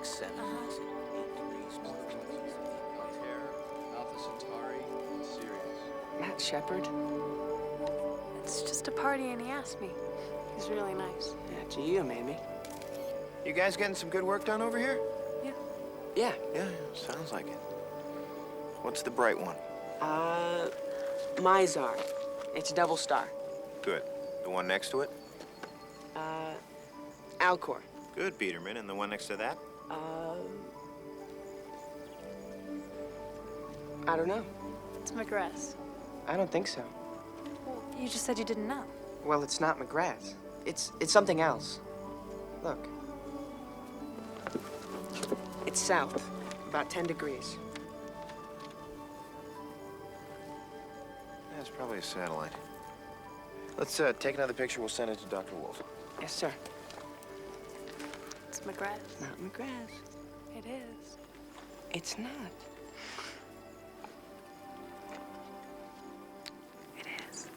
7, 8 degrees north. Alpha Centauri, Sirius. Matt Shepard? It's just a party and he asked me. He's really nice. Yeah, gee, you made me. You guys getting some good work done over here? Yeah. Yeah. Yeah, sounds like it. What's the bright one? Mizar. It's a double star. Good. The one next to it? Alcor. Good, Peterman. And the one next to that? I don't know. It's McGrath's. I don't think so. Well, you just said you didn't know. Well, it's not McGrath's. It's something else. Look. It's south, about 10 degrees. That's probably a satellite. Let's take another picture. We'll send it to Dr. Wolf. Yes, sir. It's McGrath's. Not McGrath's. It is. It's not. It is.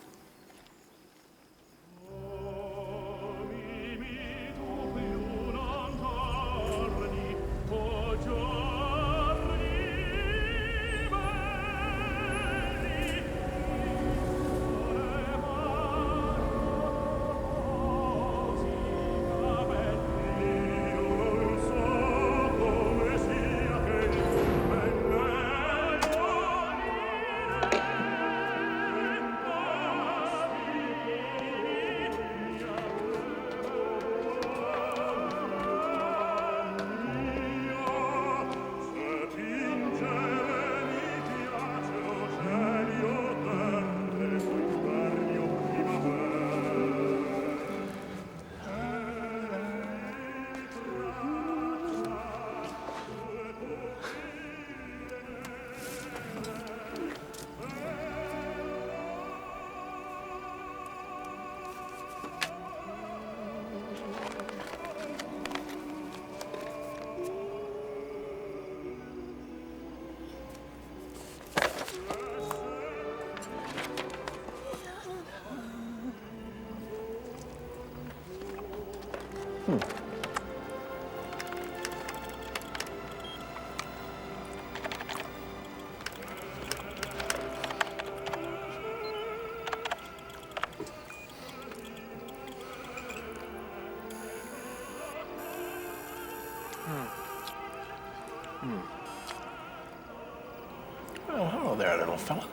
Well, hello there, little fella.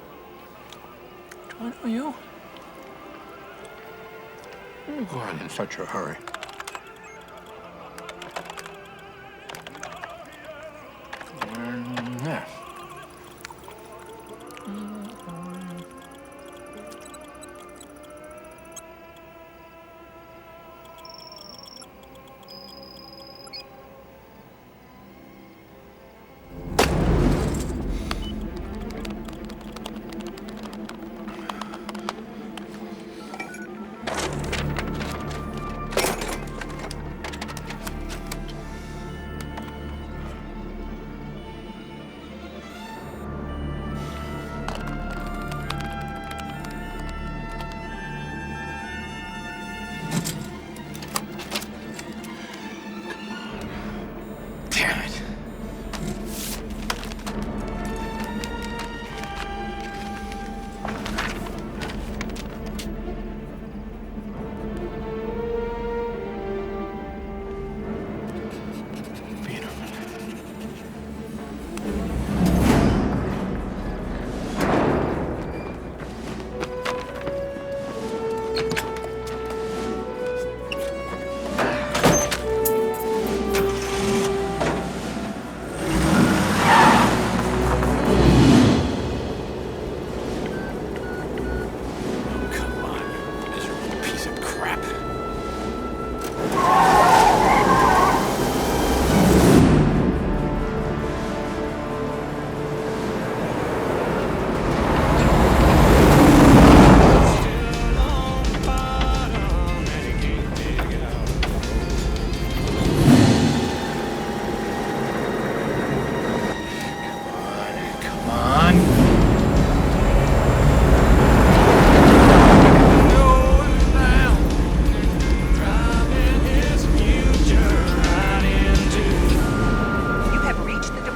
Do I know you? You go on in such a hurry. Yes.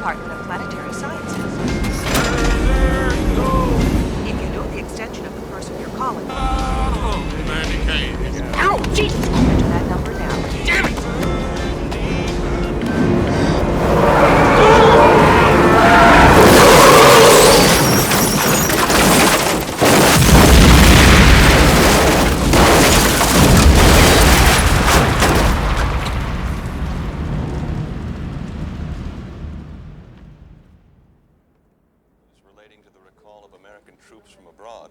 Department of Planetary Sciences. If you know the extension of the person you're calling, Mandy Kane. ow, Jesus! Enter that number now. Damn it! Relating to the recall of American troops from abroad.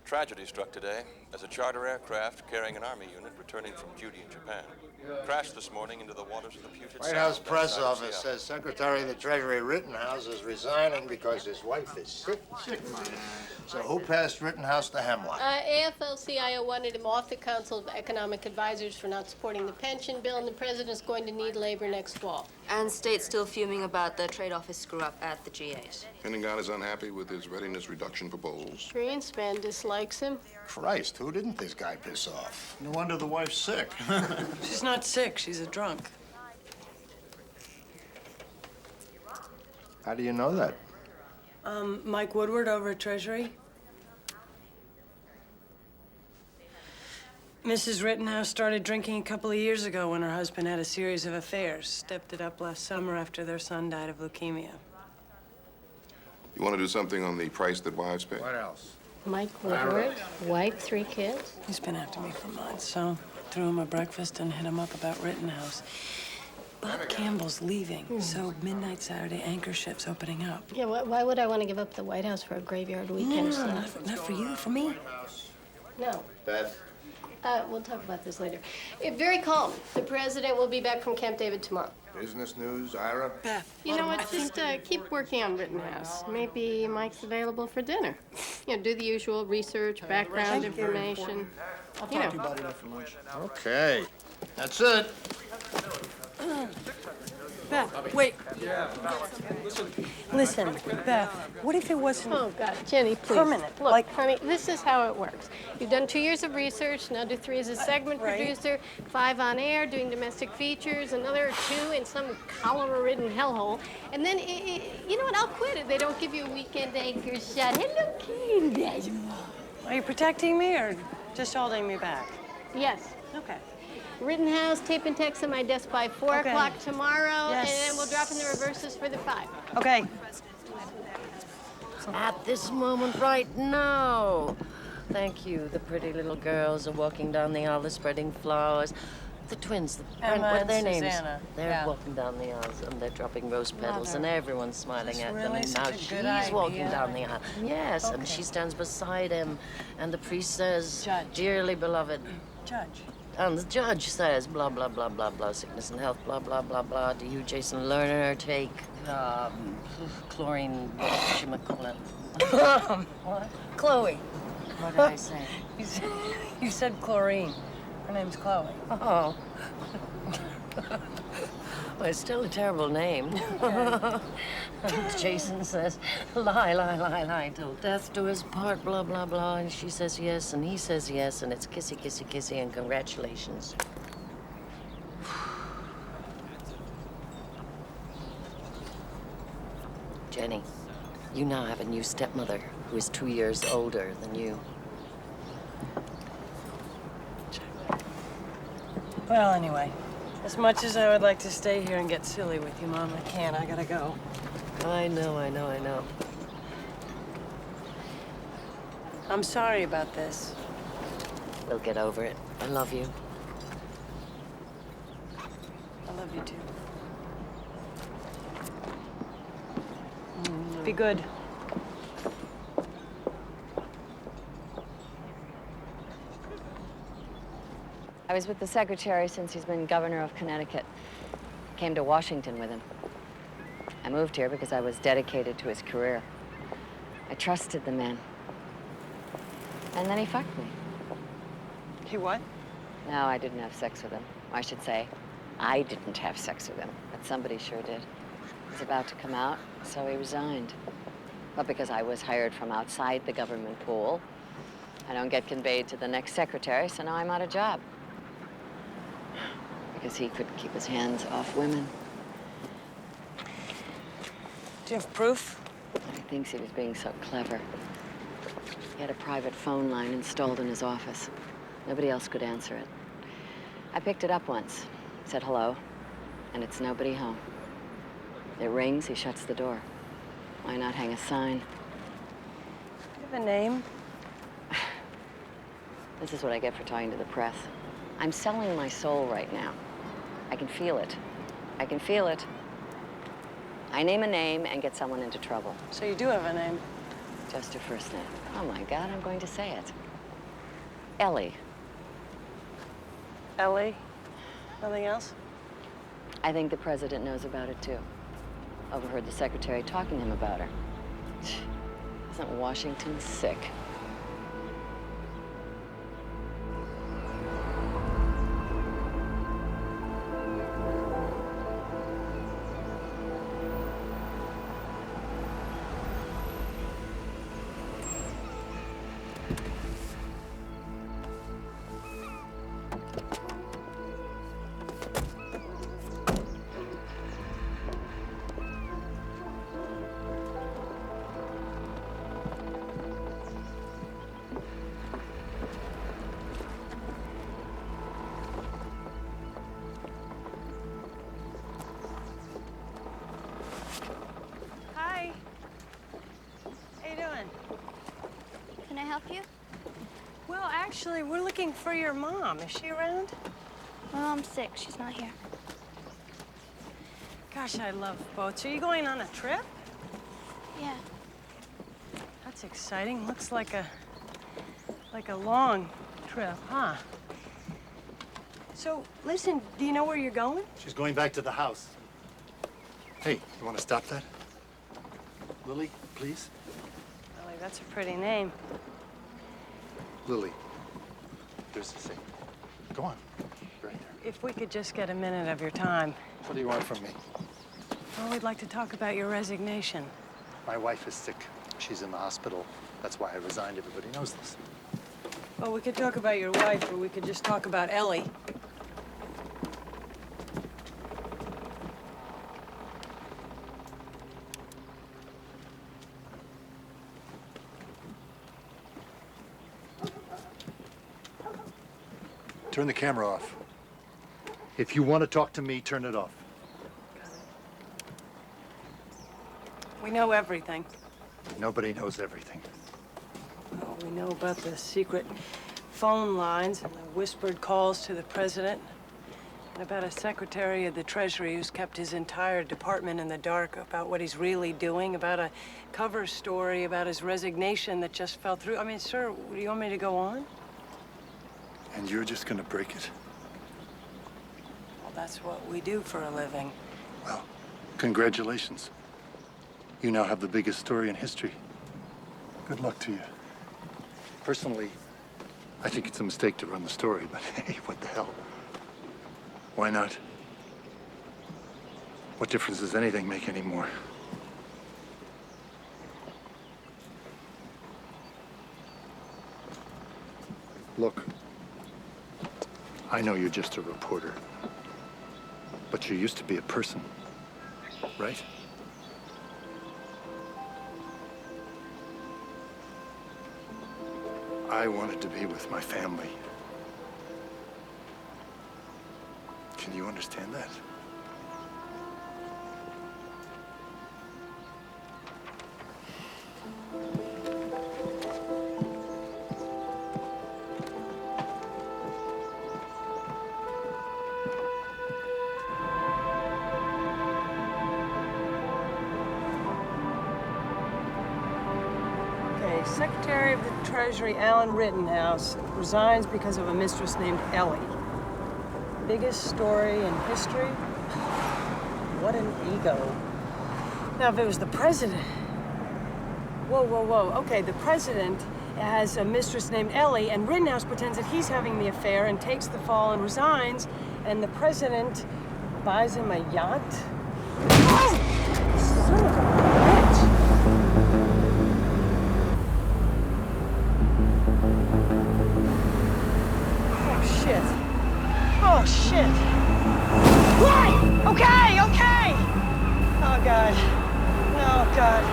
Tragedy struck today as a charter aircraft carrying an Army unit returning from duty in Japan crashed this morning into the waters of the Puget Sound. White House press outside of office Seattle. says Secretary of the Treasury Rittenhouse is resigning because his wife is sick. So who passed Rittenhouse the hemlock? AFL-CIO wanted him off the Council of Economic Advisors for not supporting the pension bill, and the president's going to need labor next fall. And state's still fuming about the trade office screw-up at the G8. Pentagon is unhappy with his readiness reduction proposals. Greenspan dislikes him. Christ, who didn't this guy piss off? No wonder the wife's sick. She's not sick, she's a drunk. How do you know that? Mike Woodward over at Treasury. Mrs. Rittenhouse started drinking a couple of years ago when her husband had a series of affairs. Stepped it up last summer after their son died of leukemia. You want to do something on the price that wives pay? What else? Mike Woodward, wife, 3 kids. He's been after me for months, so threw him a breakfast and hit him up about Rittenhouse. Bob Campbell's leaving, so midnight Saturday anchor shift's opening up. Yeah, why would I want to give up the White House for a graveyard weekend? No, not for you, for me. No. Beth? We'll talk about this later. Very calm. The president will be back from Camp David tomorrow. Business news, Ira? Beth. You know what, just keep working on Rittenhouse. Maybe Mike's available for dinner. You know, do the usual research, background information. I'll talk to you about it after lunch. Okay. That's it. Beth, wait. Listen, Beth, what if it wasn't Oh, God, Jenny, please. permanent? Look, Like, honey, this is how it works. You've done 2 years of research, now do 3 as a segment producer, 5 on air, doing domestic features, another 2 in some cholera-ridden hellhole. And then, you know what, I'll quit if they don't give you a weekend anchor shot. Hello, Candace. are you protecting me or just holding me back? Yes. Okay. Rittenhouse, tape and text on my desk by 4 Okay. o'clock tomorrow, Yes. and then we'll drop in the reverses for the 5. Okay. At this moment right now. Thank you. The pretty little girls are walking down the aisle, spreading flowers. The twins, Emma what are and their names? Susanna. They're Yeah. walking down the aisles and they're dropping rose petals and everyone's smiling at them. really And such now a good she's walking idea. down the aisle. Yes, and Okay. she stands beside him and the priest says, Judge. dearly beloved. Judge. And the judge says, blah, blah, blah, blah, blah, sickness and health, blah, blah, blah, blah. Do you, Jason Lerner, take chlorine, whatchamacallit? What? Chloe. What did I say? You said chlorine. Her name's Chloe. Oh. Well, it's still a terrible name. Jason says, lie, till death do us part, blah, blah, blah. And she says yes, and he says yes, and it's kissy, kissy, kissy, and congratulations. Jenny, you now have a new stepmother who is 2 years older than you. Well, anyway, as much as I would like to stay here and get silly with you, Mom, I can't. I gotta go. I know. I'm sorry about this. We'll get over it. I love you. I love you too. Be good. I was with the secretary since he's been governor of Connecticut. Came to Washington with him. I moved here because I was dedicated to his career. I trusted the man. And then he fucked me. He what? No, I didn't have sex with him. I should say, I didn't have sex with him, but somebody sure did. He's about to come out, so he resigned. But because I was hired from outside the government pool, I don't get conveyed to the next secretary, so now I'm out of job. Because he couldn't keep his hands off women. Do you have proof? He thinks he was being so clever. He had a private phone line installed in his office. Nobody else could answer it. I picked it up once, said hello, and it's nobody home. It rings, he shuts the door. Why not hang a sign? Do you have a name? This is what I get for talking to the press. I'm selling my soul right now. I can feel it. I can feel it. I name a name and get someone into trouble. So you do have a name? Just her first name. Oh my God, I'm going to say it. Ellie. Ellie? Nothing else? I think the president knows about it too. Overheard the secretary talking to him about her. Isn't Washington sick? Hi. How you doing? Can I help you? Well, actually, we're looking for your mom. Is she around? My mom's sick. She's not here. Gosh, I love boats. Are you going on a trip? Yeah. That's exciting. Looks like a long trip, huh? So, listen, do you know where you're going? She's going back to the house. Hey, you want to stop that? Lily, please? Lily, that's a pretty name. Lily, there's the thing. Go on. Right there. If we could just get a minute of your time. What do you want from me? Well, we'd like to talk about your resignation. My wife is sick. She's in the hospital. That's why I resigned. Everybody knows this. Well, we could talk about your wife, or we could just talk about Ellie. Turn the camera off. If you want to talk to me, turn it off. We know everything. Nobody knows everything. Well, we know about the secret phone lines and the whispered calls to the president, and about a secretary of the Treasury who's kept his entire department in the dark about what he's really doing, about a cover story about his resignation that just fell through. I mean, sir, do you want me to go on? And you're just going to break it? Well, that's what we do for a living. Well, congratulations. You now have the biggest story in history. Good luck to you. Personally, I think it's a mistake to run the story, but hey, what the hell? Why not? What difference does anything make anymore? Look, I know you're just a reporter, but you used to be a person, right? I wanted to be with my family. Can you understand that? Okay, Secretary of the Treasury Alan Rittenhouse resigns because of a mistress named Ellie. Biggest story in history? What an ego. Now, if it was the president... Whoa. Okay, the president has a mistress named Ellie, and Rittenhouse pretends that he's having the affair and takes the fall and resigns, and the president buys him a yacht? Oh! Son of a bitch! Oh, shit. What? Okay. Oh, God. No, Oh, God.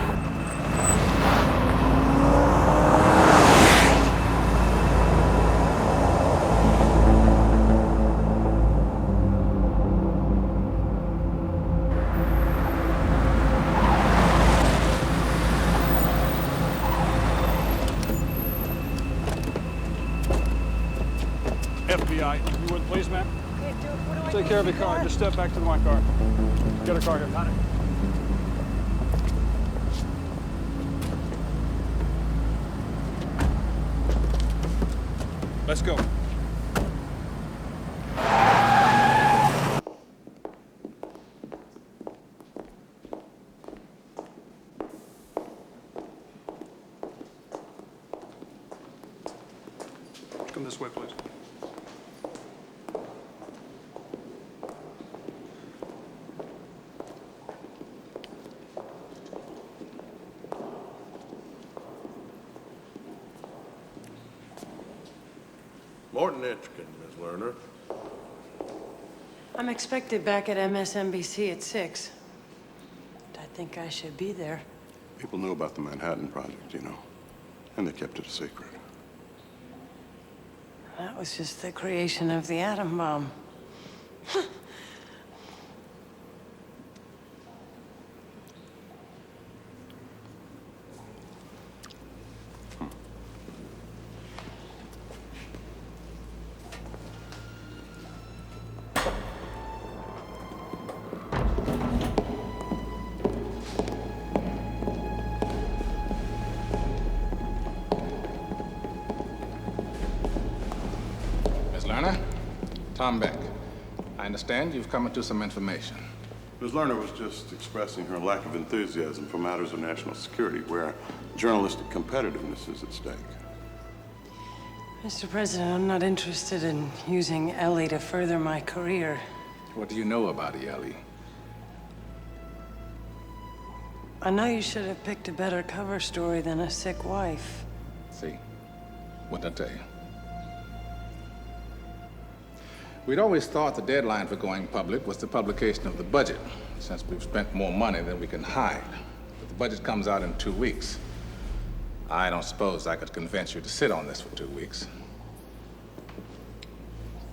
FBI, you would please, ma'am? Take care of your car. Just step back to my car. Get a car here. Got it. Let's go. Come this way, please. Morton Etchkin, Miss Lerner. I'm expected back at MSNBC at 6. But I think I should be there. People knew about the Manhattan Project, you know, and they kept it a secret. That was just the creation of the atom bomb. Lerner, Tom Beck. I understand you've come into some information. Ms. Lerner was just expressing her lack of enthusiasm for matters of national security, where journalistic competitiveness is at stake. Mr. President, I'm not interested in using Ellie to further my career. What do you know about Ellie? I know you should have picked a better cover story than a sick wife. See? What'd I tell you? We'd always thought the deadline for going public was the publication of the budget, since we've spent more money than we can hide. But the budget comes out in 2 weeks. I don't suppose I could convince you to sit on this for 2 weeks.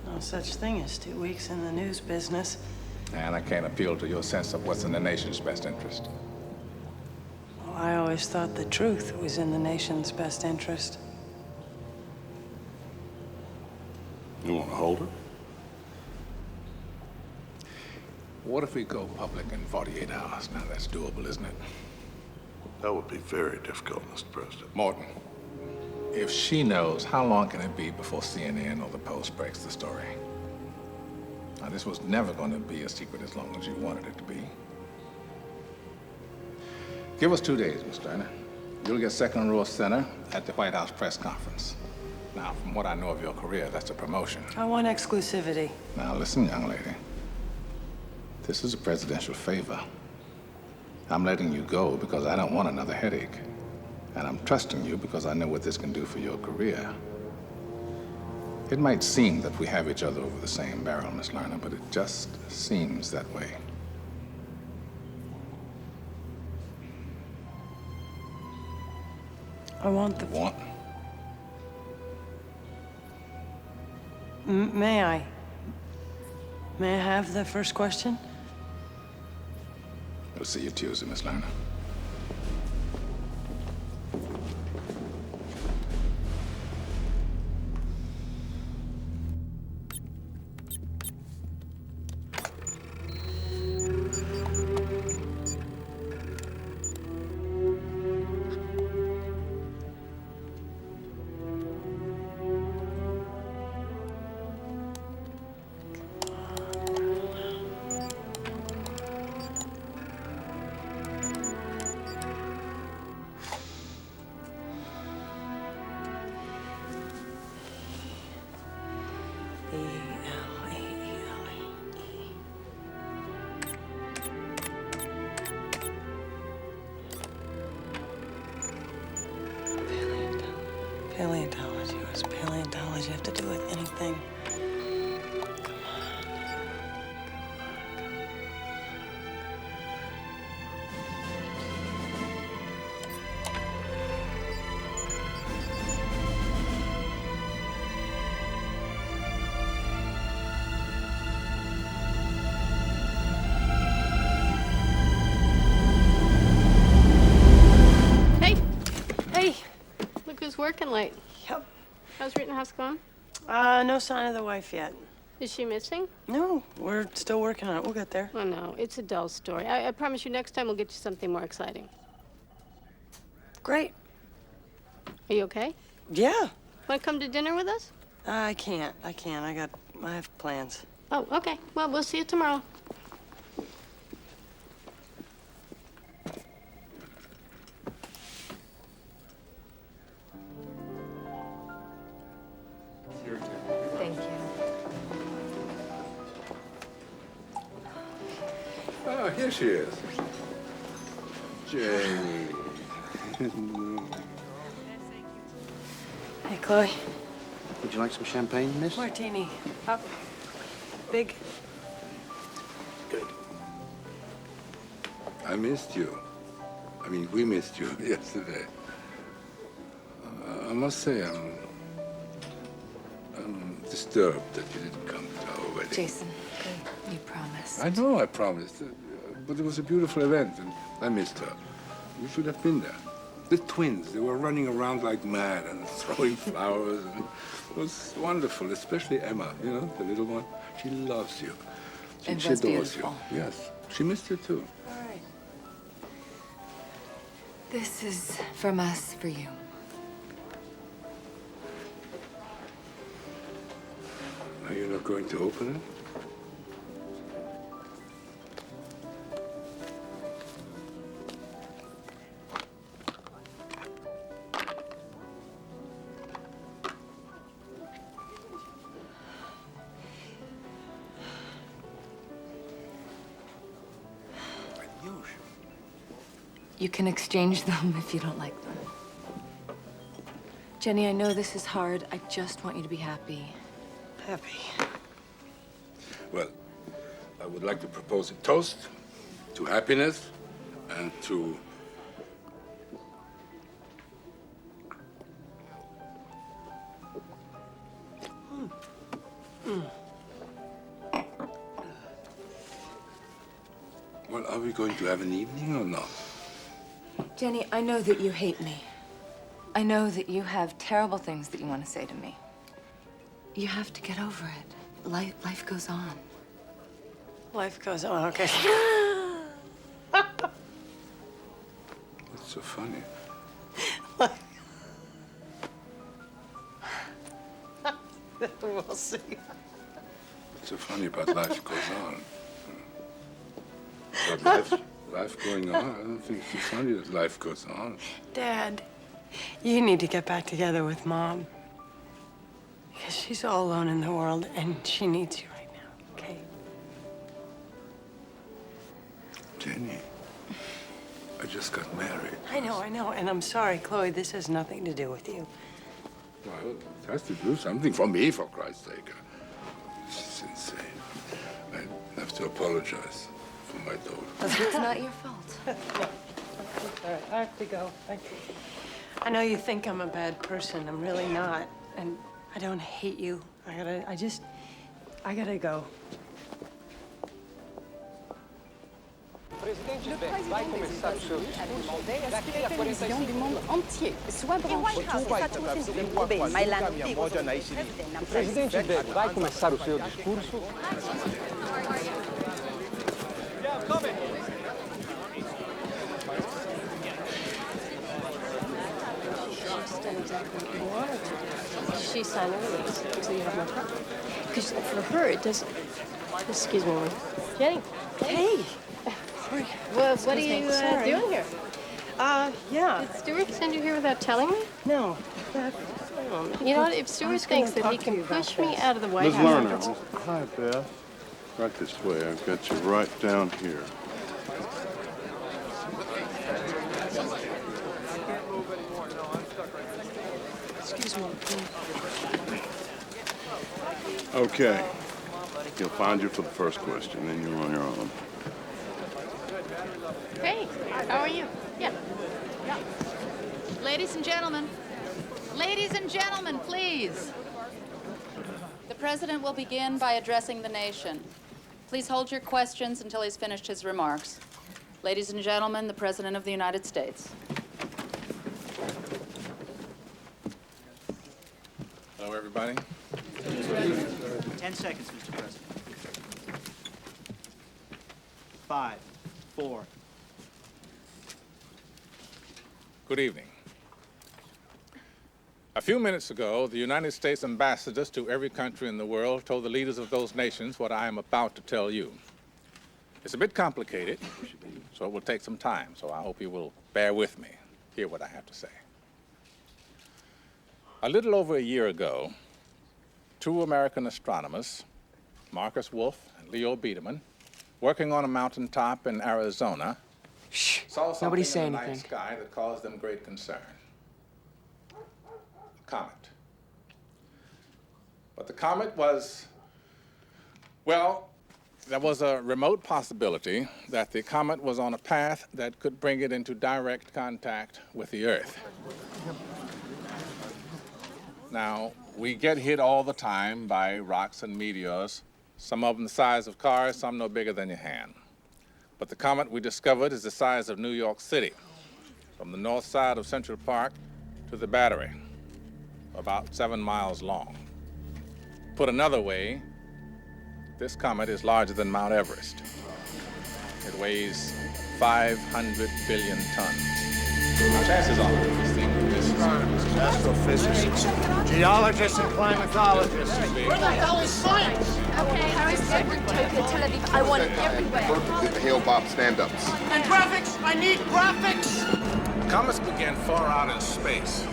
No such thing as 2 weeks in the news business. And I can't appeal to your sense of what's in the nation's best interest. Well, I always thought the truth was in the nation's best interest. You want to hold her? What if we go public in 48 hours? Now, that's doable, isn't it? That would be very difficult, Mr. President. Morton, if she knows, how long can it be before CNN or the Post breaks the story? Now, this was never going to be a secret as long as you wanted it to be. Give us 2 days, Miss Lerner. You'll get second row center at the White House press conference. Now, from what I know of your career, that's a promotion. I want exclusivity. Now, listen, young lady. This is a presidential favor. I'm letting you go because I don't want another headache. And I'm trusting you because I know what this can do for your career. It might seem that we have each other over the same barrel, Miss Lerner, but it just seems that way. I want the... Want? May I? May I have the first question? We'll see you Tuesday, Miss Lerner. Paleontology. What does paleontology have to do with anything? Come on. working late. Yep. How's Rittenhouse going? No sign of the wife yet. Is she missing? No, we're still working on it. We'll get there. Oh, no, it's a dull story. I promise you next time we'll get you something more exciting. Great. Are you okay? Yeah. Want to come to dinner with us? I can't. I have plans. Oh, okay. Well, we'll see you tomorrow. Thank you. Oh, here she is. Jane. Hey, Chloe. Would you like some champagne, miss? Martini. Up. Big. Good. I missed you. I mean, we missed you yesterday. I must say, I'm disturbed that you didn't come to our wedding. Jason, you promised. I know I promised, but it was a beautiful event, and I missed her. You should have been there. The twins, they were running around like mad and throwing flowers, and it was wonderful, especially Emma, you know, the little one. She loves you. She It was adores beautiful. you. Yes, she missed you too. All right. This is from us for you. Are you not going to open it? You can exchange them if you don't like them. Jenny, I know this is hard. I just want you to be happy. Happy. Well, I would like to propose a toast to happiness and to Well, are we going to have an evening or not? Jenny, I know that you hate me. I know that you have terrible things that you want to say to me. You have to get over it. Life goes on. Life goes on, okay. What's so funny? We'll see. What's so funny about life goes on? But life going on? I don't think it's so funny that life goes on. Dad, you need to get back together with Mom. Because she's all alone in the world, and she needs you right now, okay? Jenny, I just got married. I know, and I'm sorry, Chloe, this has nothing to do with you. Well, it has to do something for me, for Christ's sake. This is insane. I have to apologize for my daughter. It's not your fault. All right, I have to go. I know you think I'm a bad person. I'm really not. And I don't hate you. I gotta go. Le président des États-Unis a demandé à ce que les télévisions du monde entier soient branchées. O presidente vai começar o seu discurso. She signed a release, so you have no problem. Because for her, it doesn't... Excuse me. Jenny. Hey. Well, what are you doing here? Yeah. Did Stuart send you here without telling me? No. You know what? If Stuart thinks that he can push me out of the White Ms. House... Lerner. Hi, Beth. Right this way. I've got you right down here. Excuse me. Okay. He'll find you for the first question, then you're on your own. Hey, how are you? Yeah. Ladies and gentlemen, please. The president will begin by addressing the nation. Please hold your questions until he's finished his remarks. Ladies and gentlemen, the President of the United States. Hello, everybody. 10 seconds, Mr. President. 5, 4. Good evening. A few minutes ago, the United States ambassadors to every country in the world told the leaders of those nations what I am about to tell you. It's a bit complicated, so it will take some time, so I hope you will bear with me, hear what I have to say. A little over a year ago, two American astronomers, Marcus Wolf and Leo Biederman, working on a mountaintop in Arizona, saw something in the night sky that caused them great concern. A comet. But the comet was, well, there was a remote possibility that the comet was on a path that could bring it into direct contact with the Earth. Now, we get hit all the time by rocks and meteors, some of them the size of cars, some no bigger than your hand. But the comet we discovered is the size of New York City, from the north side of Central Park to the Battery, about 7 miles long. Put another way, this comet is larger than Mount Everest. It weighs 500 billion tons. Now, chances are this thing is astrophysicists, geologists, and climatologists. Where the hell is science? Okay, Paris, Beirut, Tokyo, Tel Aviv. I want it everywhere. Get the Hale Bob stand-ups. And graphics! I need graphics! Comets began far out in space.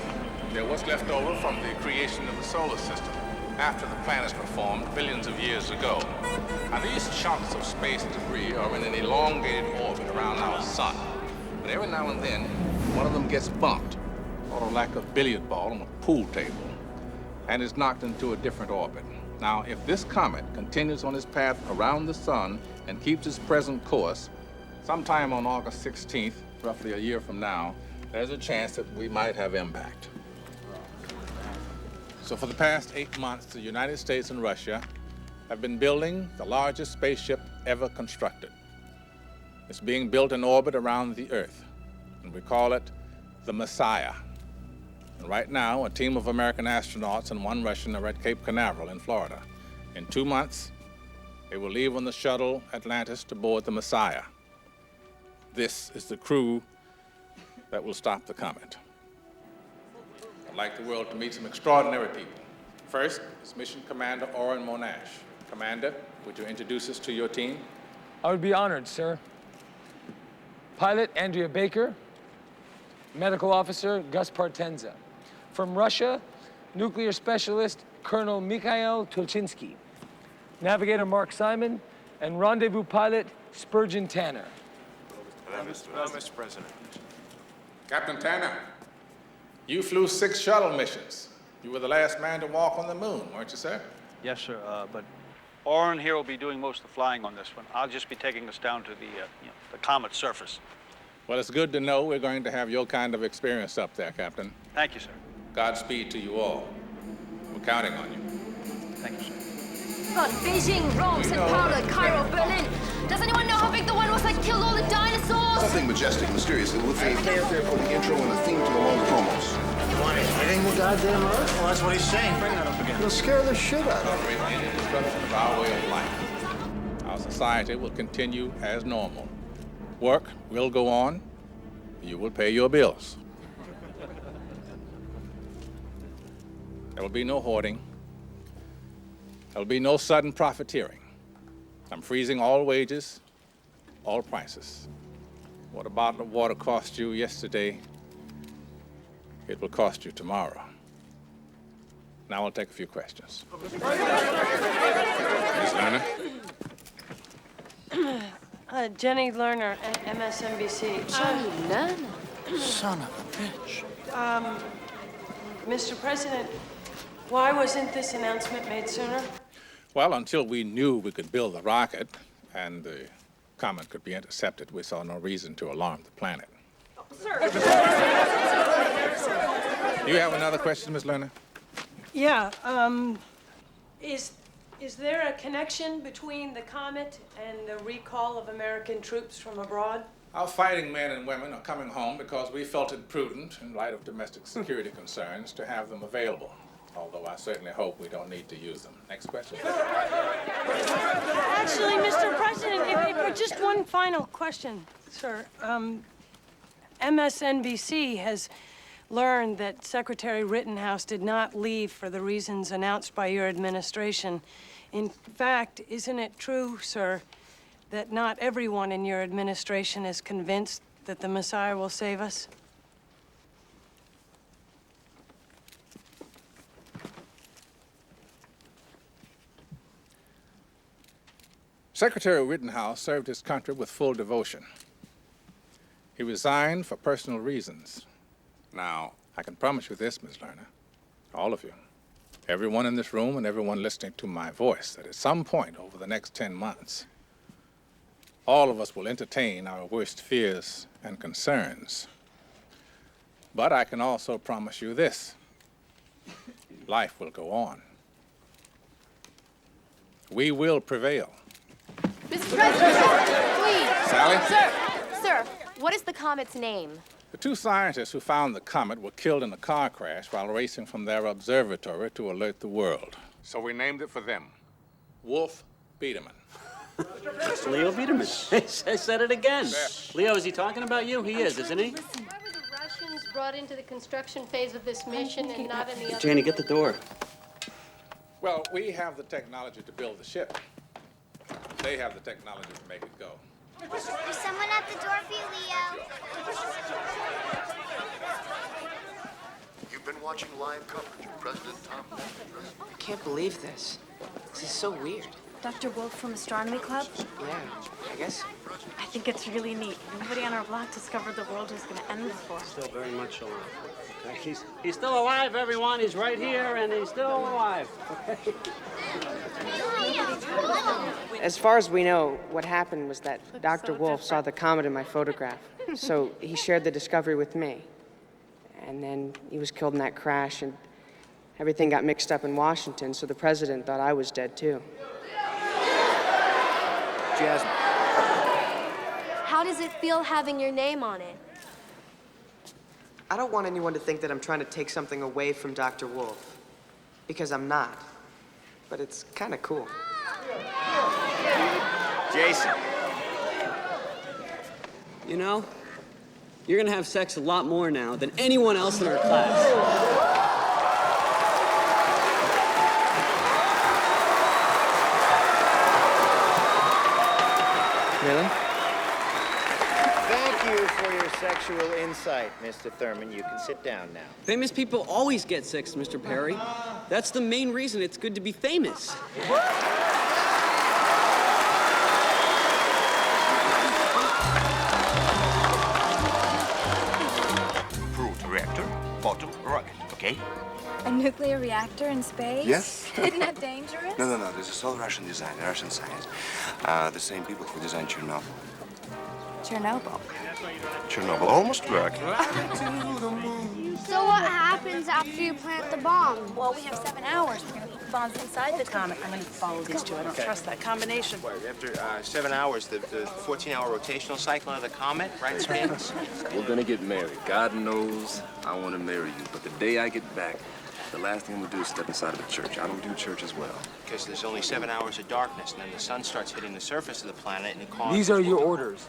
They're what's left over from the creation of the solar system, after the planets were formed billions of years ago. Now, these chunks of space debris are in an elongated orbit around our sun. But every now and then, one of them gets bumped, sort of like a billiard ball on a pool table, and is knocked into a different orbit. Now, if this comet continues on its path around the sun and keeps its present course, sometime on August 16th, roughly a year from now, there's a chance that we might have impact. So for the past 8 months, the United States and Russia have been building the largest spaceship ever constructed. It's being built in orbit around the Earth, and we call it the Messiah. And right now, a team of American astronauts and one Russian are at Cape Canaveral in Florida. In 2 months, they will leave on the shuttle Atlantis to board the Messiah. This is the crew that will stop the comet. I'd like the world to meet some extraordinary people. First is Mission Commander Oren Monash. Commander, would you introduce us to your team? I would be honored, sir. Pilot Andrea Baker, Medical Officer Gus Partenza. From Russia, Nuclear Specialist Colonel Mikhail Tulchinsky. Navigator Mark Simon, and Rendezvous Pilot Spurgeon Tanner. Hello, Mr. President. Captain Tanner, you flew 6 shuttle missions. You were the last man to walk on the moon, weren't you, sir? Yes, sir, but Oren here will be doing most of the flying on this one. I'll just be taking us down to the comet's surface. Well, it's good to know we're going to have your kind of experience up there, Captain. Thank you, sir. Godspeed to you all. We're counting on you. Thank you, sir. God, Beijing, Rome, Sao Paulo, Cairo, Berlin. Does anyone know how big the one was that killed all the dinosaurs? Something majestic, mysterious, and with a fanfare for the intro and the theme to the long promos. You want it hitting the goddamn Earth? Well, that's what he's saying. Bring that up again. It'll scare the shit out of Tolerate any disruption of our way of life. Our society will continue as normal. Work will go on. You will pay your bills. There will be no hoarding. There will be no sudden profiteering. I'm freezing all wages, all prices. What a bottle of water cost you yesterday, it will cost you tomorrow. Now I'll take a few questions. Ms. Lerner? Jenny Lerner, MSNBC. Jenny Lerner? Son of a bitch. Mr. President, why wasn't this announcement made sooner? Well, until we knew we could build the rocket and the comet could be intercepted, we saw no reason to alarm the planet. Sir. Do you have another question, Ms. Lerner? Yeah, is there a connection between the comet and the recall of American troops from abroad? Our fighting men and women are coming home because we felt it prudent, in light of domestic security concerns, to have them available. although I certainly hope we don't need to use them. Next question. Actually, Mr. President, just one final question, sir. MSNBC has learned that Secretary Rittenhouse did not leave for the reasons announced by your administration. In fact, isn't it true, sir, that not everyone in your administration is convinced that the Messiah will save us? Secretary Rittenhouse served his country with full devotion. He resigned for personal reasons. Now, I can promise you this, Ms. Lerner, all of you, everyone in this room and everyone listening to my voice, that at some point over the next 10 months, all of us will entertain our worst fears and concerns. But I can also promise you this, life will go on. We will prevail. Mr. President, please. Sally? Sir, what is the comet's name? The two scientists who found the comet were killed in a car crash while racing from their observatory to alert the world. So we named it for them, Wolf Biederman. It's Leo Biederman. I said it again. Leo, is he talking about you? He is, isn't he? Why were the Russians brought into the construction phase of this mission and not in the other? Janie, get the door. Well, we have the technology to build the ship. They have the technology to make it go. There's someone at the door for you, Leo. You've been watching live coverage of President Tom. I can't believe this. This is so weird. Dr. Wolf from Astronomy Club? Yeah, I guess. I think it's really neat. Nobody on our block discovered the world was going to end before. Still very much alive. Okay? He's still alive, everyone. He's right here, and he's still alive. Okay? As far as we know, what happened was that Dr. Wolf saw the comet in my photograph. So he shared the discovery with me. And then he was killed in that crash, and everything got mixed up in Washington, so the president thought I was dead, too. Jasmine. How does it feel having your name on it? I don't want anyone to think that I'm trying to take something away from Dr. Wolf, because I'm not. But it's kind of cool. Jason. You know, you're going to have sex a lot more now than anyone else in our class. Really? Thank you for your sexual insight, Mr. Thurman. You can sit down now. Famous people always get sex, Mr. Perry. That's the main reason it's good to be famous. Proof reactor, bottle rocket, okay? A nuclear reactor in space? Yes. Isn't that dangerous? No. This is all Russian design, Russian science. The same people who designed Chernobyl. Chernobyl. Chernobyl almost worked. So what happens after you plant the bomb? Well, we have 7 hours. We're going to put the bombs inside the comet. I'm going to follow these two. I don't trust that combination. After 7 hours, the 14-hour rotational cycle of the comet, right, spins? We're gonna get married. God knows I want to marry you. But the day I get back, the last thing I'm gonna do is step inside of a church. I don't do church as well. Because there's only 7 hours of darkness, and then the sun starts hitting the surface of the planet, and it causes... These are your orders.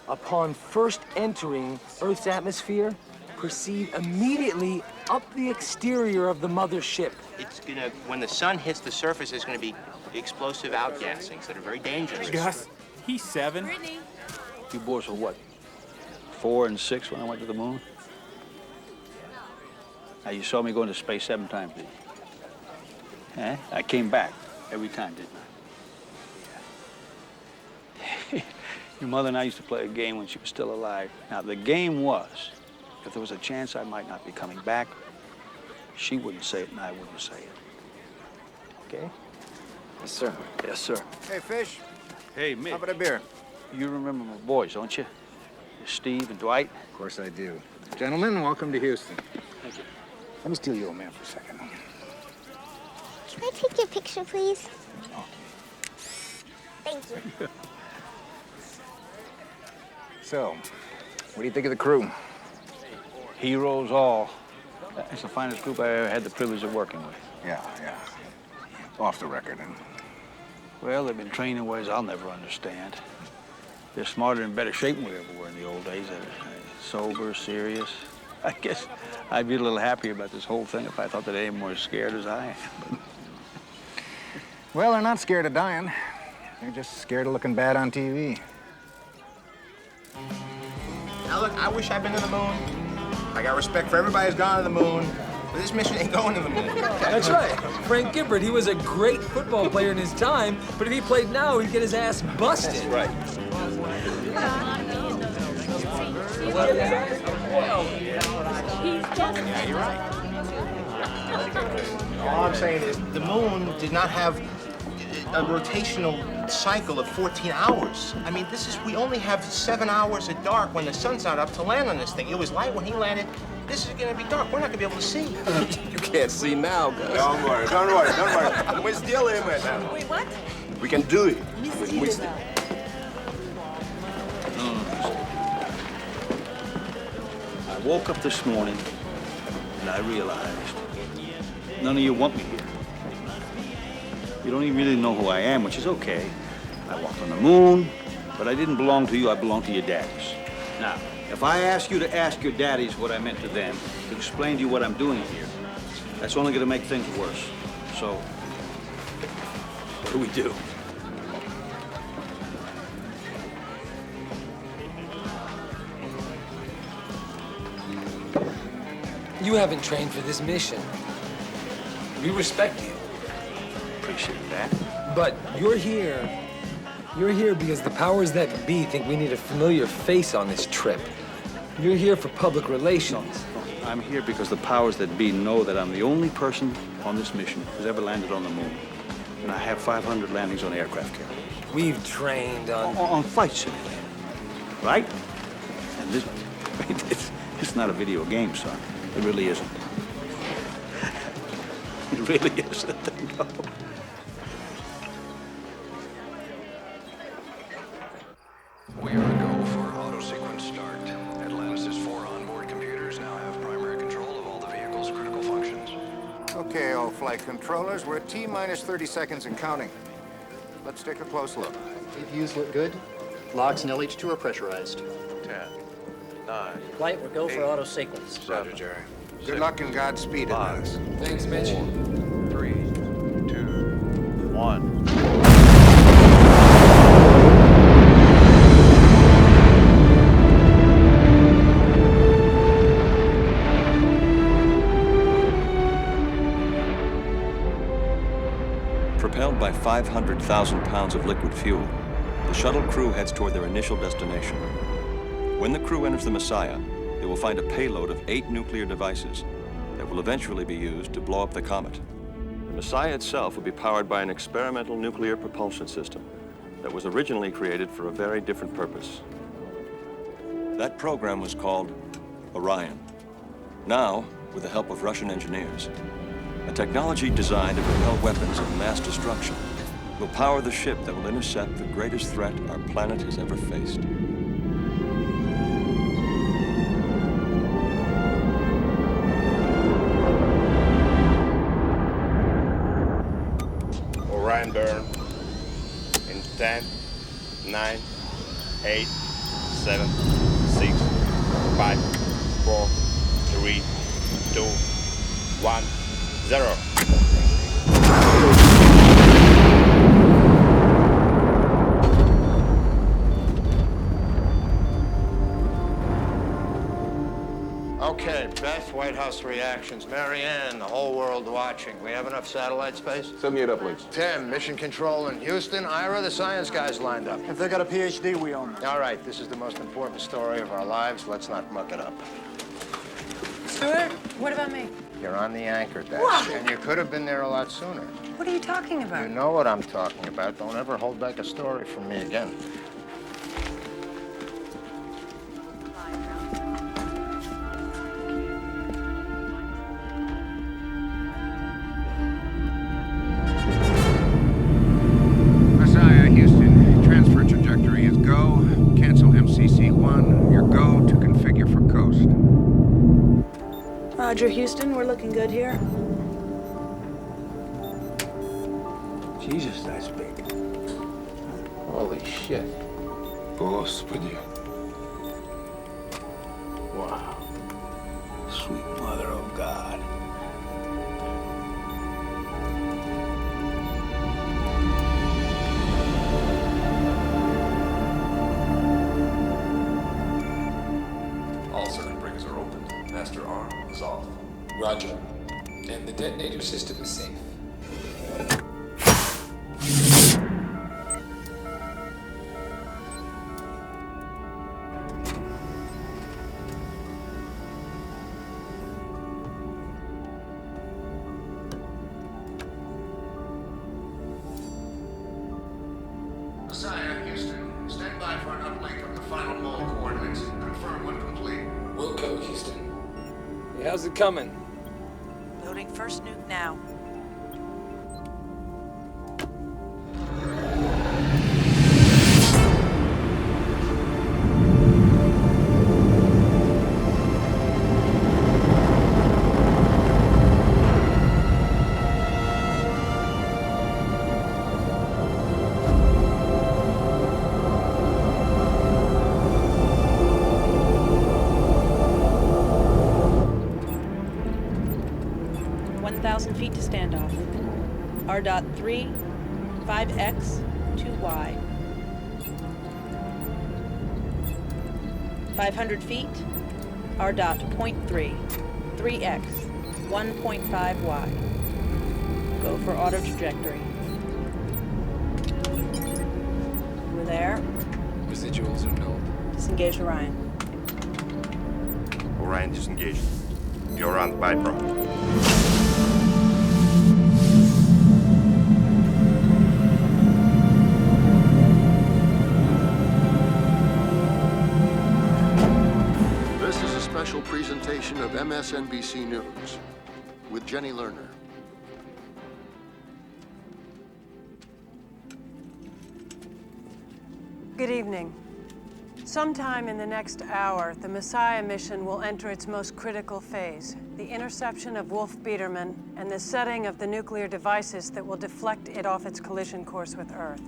Upon first entering Earth's atmosphere, proceed immediately up the exterior of the mothership. It's gonna, when the sun hits the surface, there's gonna be explosive outgassings that are very dangerous. Gus, he's 7. Brittany. You boys were what, 4 and 6 when I went to the moon? Now, you saw me go into space 7 times, didn't you? Eh? I came back every time, didn't I? Your mother and I used to play a game when she was still alive. Now, the game was, if there was a chance I might not be coming back, she wouldn't say it and I wouldn't say it. Okay? Yes, sir. Yes, sir. Hey, Fish. Hey, Mick. How about a beer? You remember my boys, don't you? Steve and Dwight? Of course I do. Gentlemen, welcome to Houston. Thank you. Let me steal your man for a second. Can I take your picture, please? Thank you. So, what do you think of the crew? Heroes all. It's the finest group I ever had the privilege of working with. Yeah. Off the record. Well, they've been trained in ways I'll never understand. They're smarter and better shape than we ever were in the old days. They're sober, serious. I guess I'd be a little happier about this whole thing if I thought that they were as scared as I am. But... Well, they're not scared of dying. They're just scared of looking bad on TV. Now look, I wish I'd been to the moon. I got respect for everybody who's gone to the moon. But this mission ain't going to the moon. That's right. Frank Gifford, he was a great football player in his time, but if he played now, he'd get his ass busted. That's right. Yeah, you're right. All I'm saying is the moon did not have a rotational cycle of 14 hours. I mean, we only have 7 hours at dark when the sun's not up to land on this thing. It was light when he landed. This is gonna be dark. We're not gonna be able to see. You can't see now, guys. Don't worry. We still in it now. Wait, what? We can do it. I woke up this morning and I realized none of you want me here. You don't even really know who I am, which is okay. I walked on the moon, but I didn't belong to you, I belong to your daddies. Now, if I ask you to ask your daddies what I meant to them, to explain to you what I'm doing here, that's only gonna make things worse. So, what do we do? You haven't trained for this mission. We respect you. Appreciate that. But you're here because the powers that be think we need a familiar face on this trip. You're here for public relations. No, I'm here because the powers that be know that I'm the only person on this mission who's ever landed on the moon. And I have 500 landings on aircraft carriers. We've trained on flight simulator, right? And this, it's not a video game, son. It really isn't. It really isn't. No. We are a go for auto sequence start. Atlantis' 4 onboard computers now have primary control of all the vehicle's critical functions. Okay, all flight controllers, we're at T-minus 30 seconds and counting. Let's take a close look. APUs look good. Locks and LH2 are pressurized. 10, 9. Flight, we're go for auto sequence. Roger, Jerry. Good luck and Godspeed, Atlantis. Thanks, Mitch. 4, 3, 2, 1. Propelled by 500,000 pounds of liquid fuel, the shuttle crew heads toward their initial destination. When the crew enters the Messiah, they will find a payload of 8 nuclear devices that will eventually be used to blow up the comet. The Messiah itself will be powered by an experimental nuclear propulsion system that was originally created for a very different purpose. That program was called Orion. Now, with the help of Russian engineers, a technology designed to propel weapons of mass destruction will power the ship that will intercept the greatest threat our planet has ever faced. Orion burn in 10, 9, 8, 7, 6, 5, 4, 3, 2, 1, 0. Okay, Beth, White House reactions. Mary Ann, the whole world watching. We have enough satellite space? Send me it up, please. Tim, mission control in Houston. Ira, the science guys lined up. If they got a PhD, we own them. All right, this is the most important story of our lives. Let's not muck it up. Stuart, what about me? You're on the anchor deck, What? and you could have been there a lot sooner. What are you talking about? You know what I'm talking about. Don't ever hold back a story from me again. Messiah, Houston. Transfer trajectory is go. Cancel MCC-1. Your go to configure for coast. Roger, Houston, we're looking good here. Jesus, that's big. Holy shit. Господи. Wow. Sweet mother of God. All circuit breakers are open. Master arm is off. Roger. And the detonator system is safe. Messiah, Houston, stand by for an uplink of the final mole coordinates. Confirm when complete. Wilco, Houston. Hey, how's it coming? Loading first nuke now. Feet to standoff. R.3, 5X, 2Y. 500 feet. R.3, 3X, 1.5Y. Go for auto trajectory. We're there. Residuals are null. Disengage Orion. Orion disengaged. You're on the byproduct. Special presentation of MSNBC News with Jenny Lerner. Good evening. Sometime in the next hour, the Messiah mission will enter its most critical phase, the interception of Wolf Biederman and the setting of the nuclear devices that will deflect it off its collision course with Earth.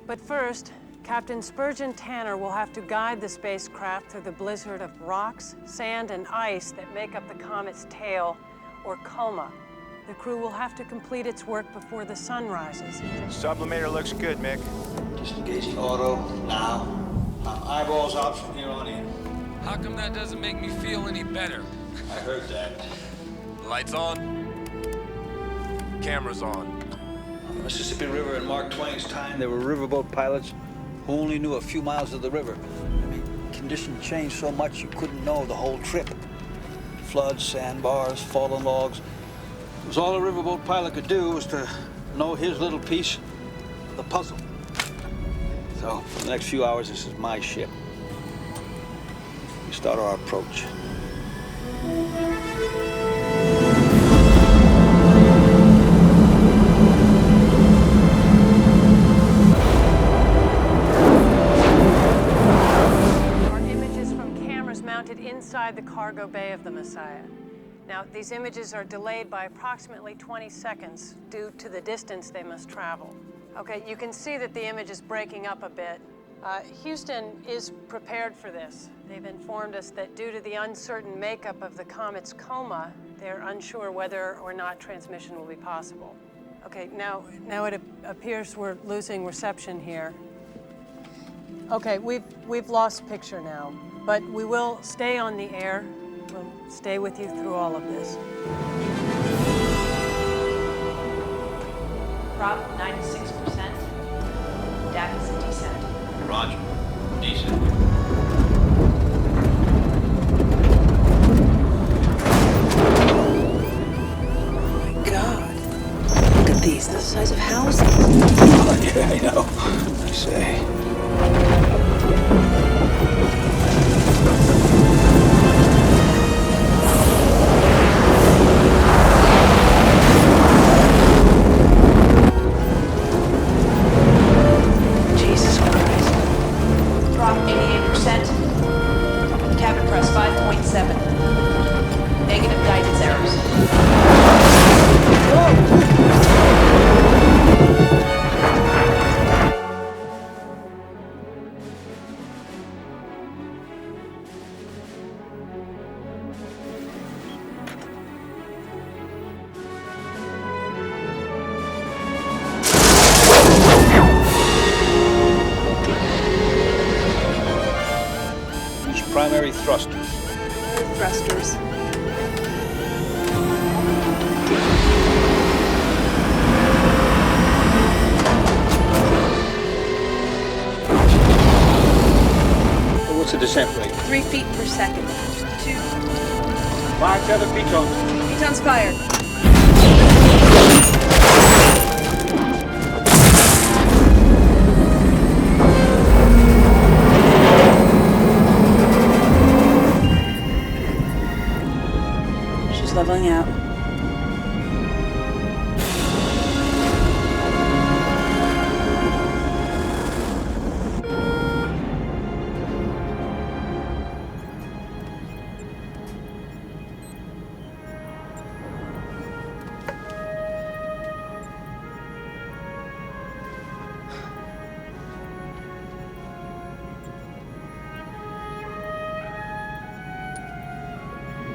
But first, Captain Spurgeon Tanner will have to guide the spacecraft through the blizzard of rocks, sand, and ice that make up the comet's tail, or coma. The crew will have to complete its work before the sun rises. Sublimator looks good, Mick. Disengaging auto now. Eyeballs out from here on in. How come that doesn't make me feel any better? I heard that. Lights on. Cameras on. On the Mississippi River in Mark Twain's time, there were riverboat pilots who only knew a few miles of the river. I mean, conditions changed so much you couldn't know the whole trip. Floods, sandbars, fallen logs. It was all a riverboat pilot could do was to know his little piece of the puzzle. So, for the next few hours, this is my ship. We start our approach. Inside the cargo bay of the Messiah. Now, these images are delayed by approximately 20 seconds due to the distance they must travel. Okay, you can see that the image is breaking up a bit. Houston is prepared for this. They've informed us that due to the uncertain makeup of the comet's coma, they're unsure whether or not transmission will be possible. Okay, now it appears we're losing reception here. Okay, we've lost picture now. But we will stay on the air. We'll stay with you through all of this. Prop 96%. DAC is a descent. Roger. Descent. Oh my God. Look at these, the size of houses. Oh, yeah, I know. I say. Jesus Christ. Drop 88%. Cabin press 5.7. Negative guidance errors. Whoa! thrusters? Thrusters. What's the descent rate? 3 feet per second. 2. Fire tether, piton. Pitons fired. She's leveling out.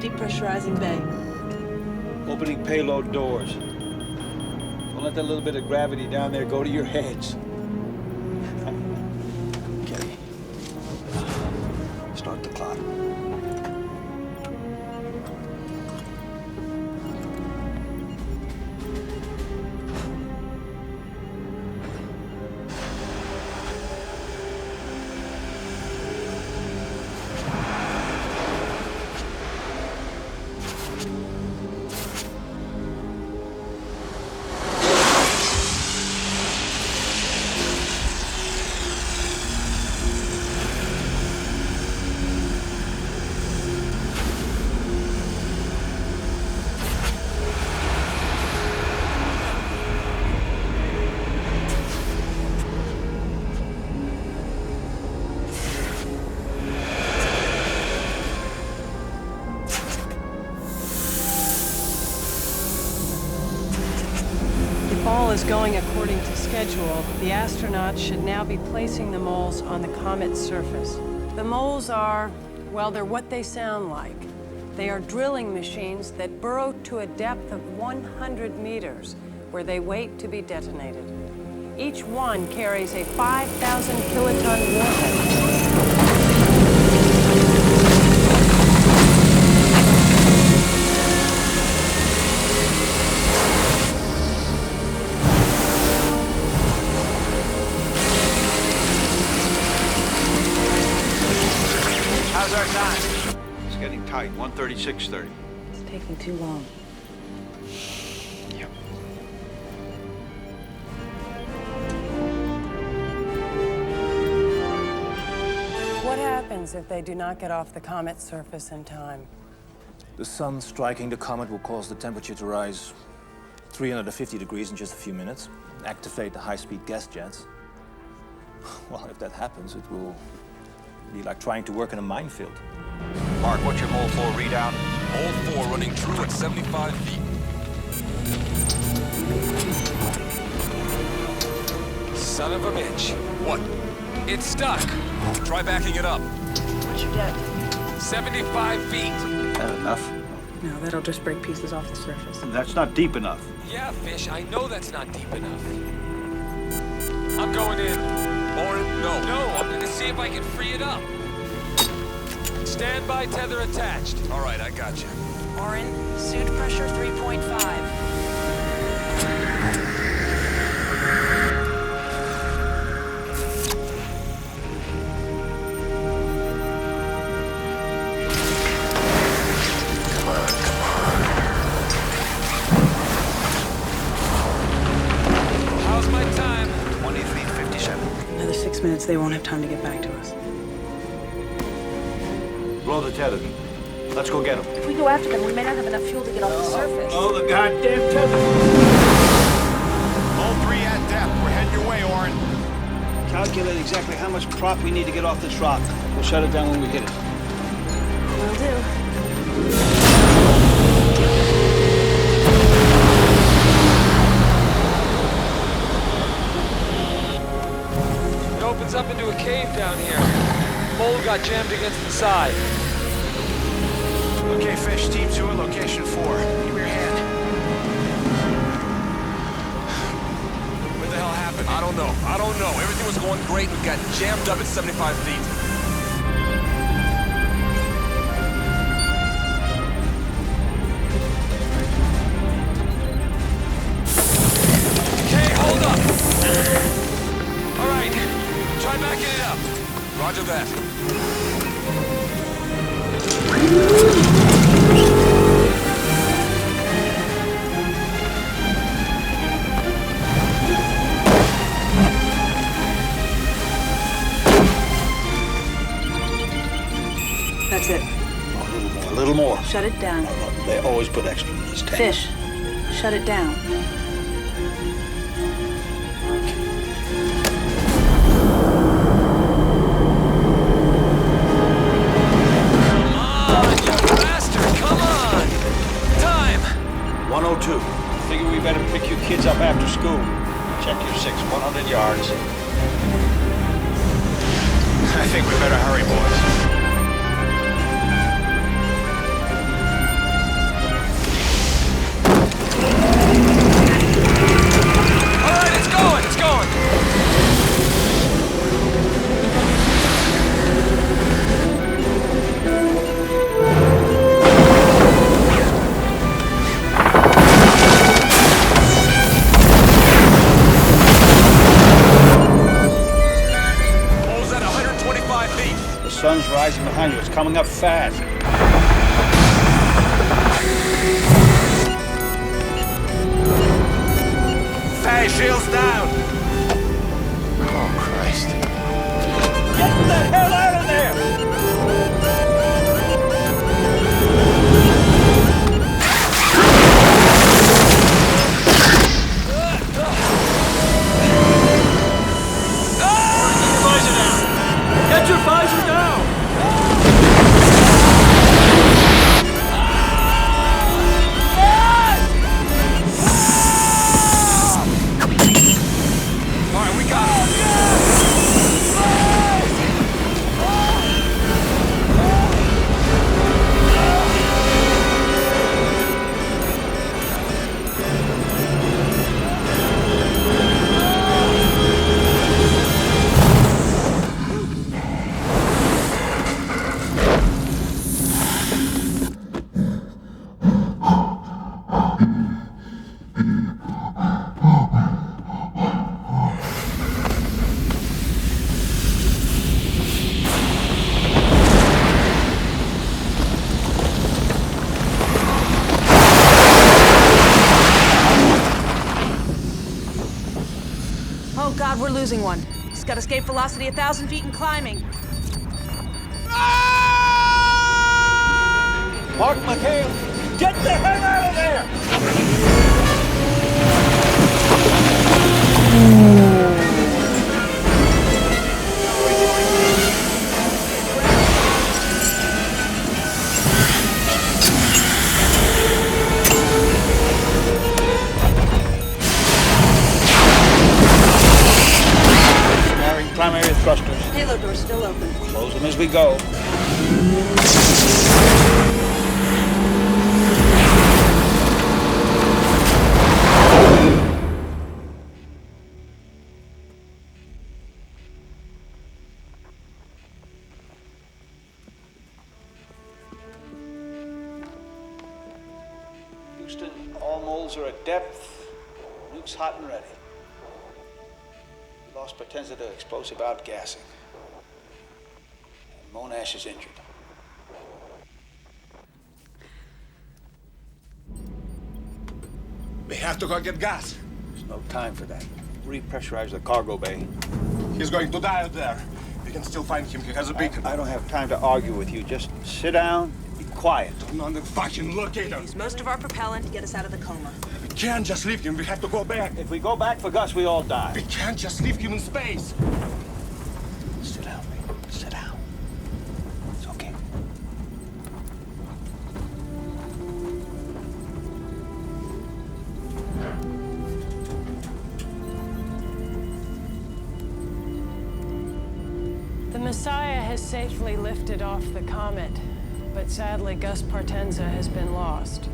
Depressurizing bay. Opening payload doors. Don't let that little bit of gravity down there go to your heads. Okay. Start the clock. All is going according to schedule. The astronauts should now be placing the moles on the comet's surface. The moles are, well, they're what they sound like. They are drilling machines that burrow to a depth of 100 meters, where they wait to be detonated. Each one carries a 5,000 kiloton warhead. How's our time? It's getting tight. 1:36:30. It's taking too long. Yep. What happens if they do not get off the comet's surface in time? The sun striking the comet will cause the temperature to rise 350 degrees in just a few minutes, activate the high-speed gas jets. Well, if that happens, it will be like trying to work in a minefield. Mark, what's your mole 4 readout? Mole 4 running true at 75 feet. Son of a bitch. What? It's stuck. Try backing it up. What's your depth? 75 feet. That enough? No, that'll just break pieces off the surface. That's not deep enough. Yeah, Fish, I know that's not deep enough. I'm going in. Orin, no. No, I'm gonna see if I can free it up. Standby tether attached. All right, I got you. Orin, suit pressure 3.5. How's my time? 23:57. Another 6 minutes, they won't have time to get back to us. Blow the tether. Let's go get them. If we go after them, we may not have enough fuel to get off the surface. Oh, the goddamn tether! All 3 at depth. We're heading your way, Orin. Calculate exactly how much prop we need to get off this rock. We'll shut it down when we hit it. Will do. It opens up into a cave down here. Mole got jammed against the side. Okay, Fish, Team 2 at location 4. Give me your hand. What the hell happened? I don't know. Everything was going great. We got jammed up at 75 feet. A little more. Shut it down. No, they always put extra in these tanks. Fish, shut it down. Come on, you bastard! Come on! Time! 102. Figure we better pick you kids up after school. Check your 100 yards. I think we better hurry, boys. All right, it's going, it's going. Pole's at 125 feet. The sun's rising behind you. It's coming up fast. Phase shields down. Oh, Christ. Get the hell out of there! Get your visor down! All right, we got it. Oh God, we're losing one. He's got escape velocity 1,000 feet and climbing. Mark McHale, get the hell out of there! Primary thrusters. Payload door's still open. Close them as we go. Houston, all moles are at depth. Nuke's hot and ready. Lost Potenza to explosive outgassing. And Monash is injured. We have to go get gas. There's no time for that. Repressurize the cargo bay. He's going to die out there. We can still find him. He has a beacon. I don't have time to argue with you. Just sit down, be quiet. I'm on the fucking locator. Use most of our propellant to get us out of the coma. We can't just leave him. We have to go back. If we go back for Gus, we all die. We can't just leave him in space. Sit down, Rick. Sit down. It's okay. The Messiah has safely lifted off the comet, but sadly Gus Partenza has been lost.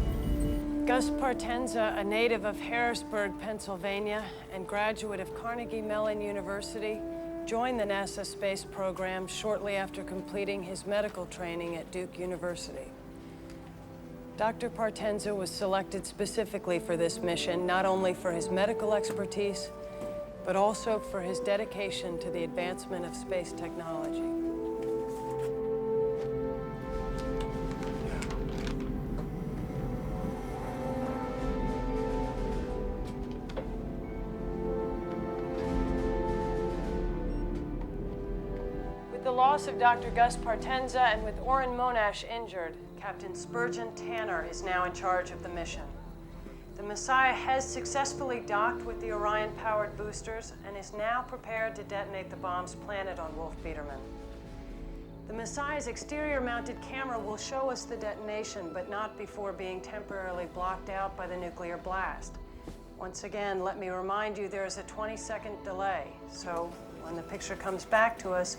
Gus Partenza, a native of Harrisburg, Pennsylvania, and graduate of Carnegie Mellon University, joined the NASA space program shortly after completing his medical training at Duke University. Dr. Partenza was selected specifically for this mission, not only for his medical expertise, but also for his dedication to the advancement of space technology. With the loss of Dr. Gus Partenza and with Orrin Monash injured, Captain Spurgeon Tanner is now in charge of the mission. The Messiah has successfully docked with the Orion-powered boosters and is now prepared to detonate the bombs planted on Wolf Biederman. The Messiah's exterior-mounted camera will show us the detonation, but not before being temporarily blocked out by the nuclear blast. Once again, let me remind you there is a 20-second delay, so when the picture comes back to us,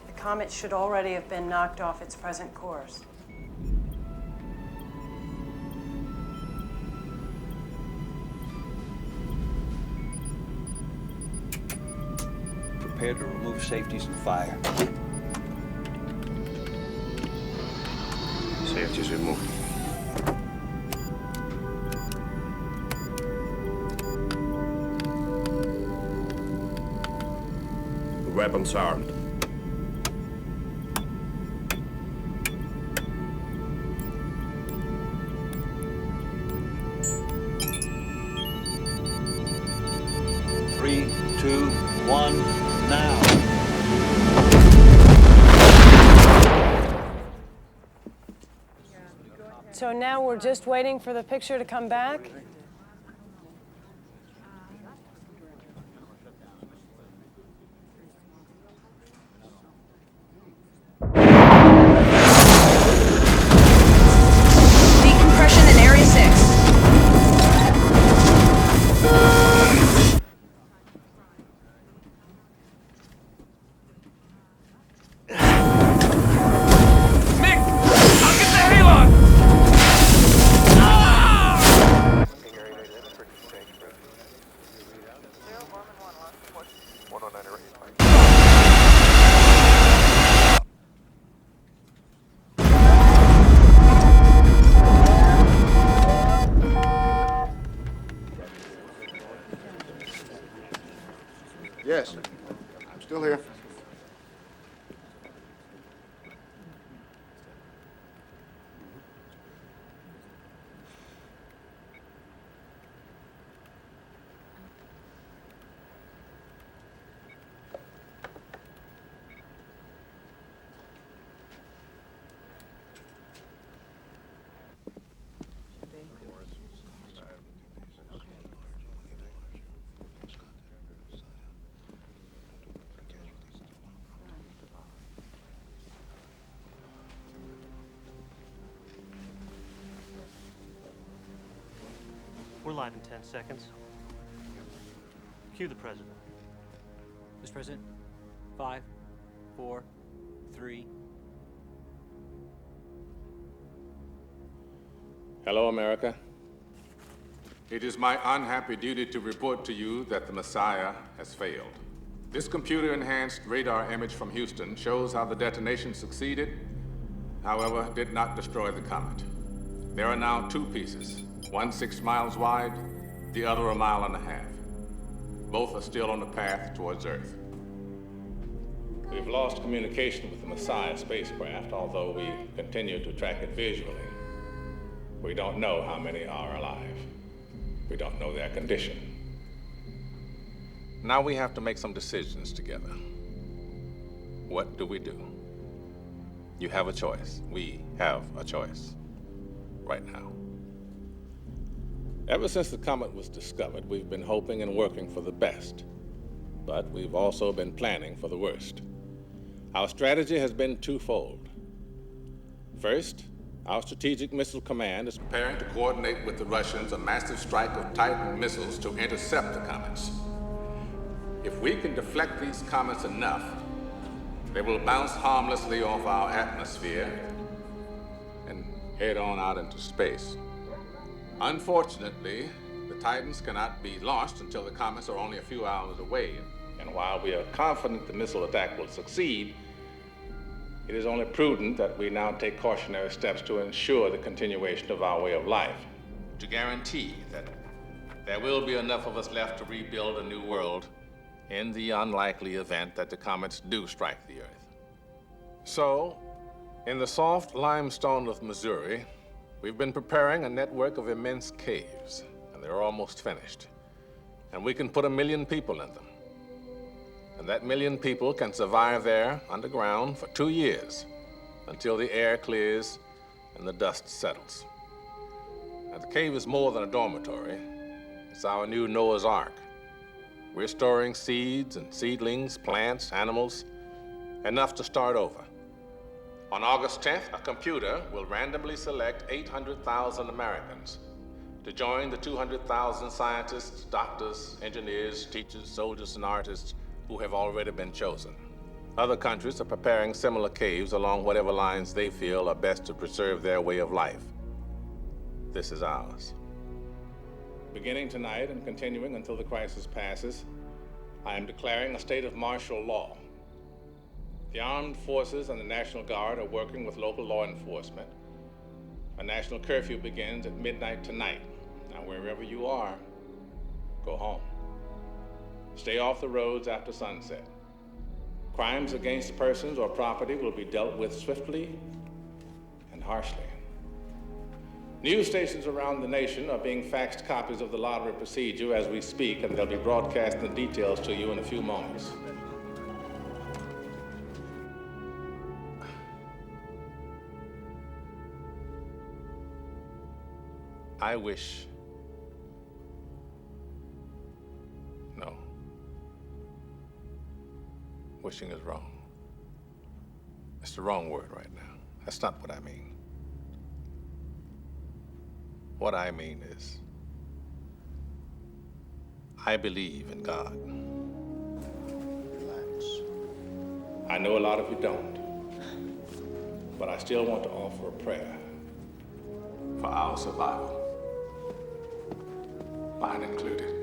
the comet should already have been knocked off its present course. Prepare to remove safeties and fire. Safeties removed. Weapons armed. Three, two, one, now. So now we're just waiting for the picture to come back? Decompression in Area 6. Yes, I'm still here. We're live in 10 seconds. Cue the president. Mr. President, 5, 4, 3. Hello, America. It is my unhappy duty to report to you that the Messiah has failed. This computer-enhanced radar image from Houston shows how the detonation succeeded, however, did not destroy the comet. There are now two pieces, one 6 miles wide, the other 1.5 miles. Both are still on the path towards Earth. We've lost communication with the Messiah spacecraft, although we continue to track it visually. We don't know how many are alive. We don't know their condition. Now we have to make some decisions together. What do we do? You have a choice. We have a choice right now. Ever since the comet was discovered, we've been hoping and working for the best, but we've also been planning for the worst. Our strategy has been twofold. First, our Strategic Missile Command is preparing to coordinate with the Russians a massive strike of Titan missiles to intercept the comets. If we can deflect these comets enough, they will bounce harmlessly off our atmosphere and head on out into space. Unfortunately, the Titans cannot be launched until the comets are only a few hours away. And while we are confident the missile attack will succeed, it is only prudent that we now take cautionary steps to ensure the continuation of our way of life, to guarantee that there will be enough of us left to rebuild a new world in the unlikely event that the comets do strike the Earth. So, in the soft limestone of Missouri, we've been preparing a network of immense caves, and they're almost finished. And we can put 1 million people in them. And that million people can survive there underground for 2 years until the air clears and the dust settles. Now, the cave is more than a dormitory. It's our new Noah's Ark. We're storing seeds and seedlings, plants, animals, enough to start over. On August 10th, a computer will randomly select 800,000 Americans to join the 200,000 scientists, doctors, engineers, teachers, soldiers, and artists who have already been chosen. Other countries are preparing similar caves along whatever lines they feel are best to preserve their way of life. This is ours. Beginning tonight and continuing until the crisis passes, I am declaring a state of martial law. The armed forces and the National Guard are working with local law enforcement. A national curfew begins at midnight tonight. Now, wherever you are, go home. Stay off the roads after sunset. Crimes against persons or property will be dealt with swiftly and harshly. News stations around the nation are being faxed copies of the lottery procedure as we speak, and they'll be broadcasting the details to you in a few moments. I wish... No. Wishing is wrong. It's the wrong word right now. That's not what I mean. What I mean is, I believe in God. Relax. I know a lot of you don't, but I still want to offer a prayer for our survival, mine included.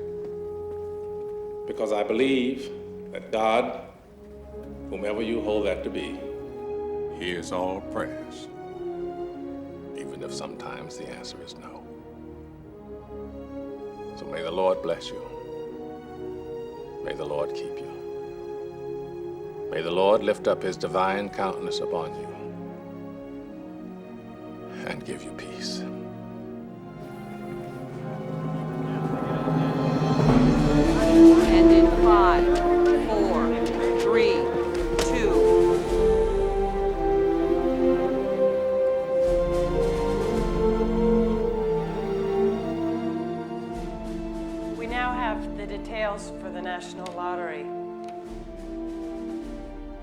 Because I believe that God, whomever you hold that to be, hears all prayers, even if sometimes the answer is no. So may the Lord bless you. May the Lord keep you. May the Lord lift up his divine countenance upon you and give you peace. And in 5, 4, 3, 2. We now have the details for the National Lottery.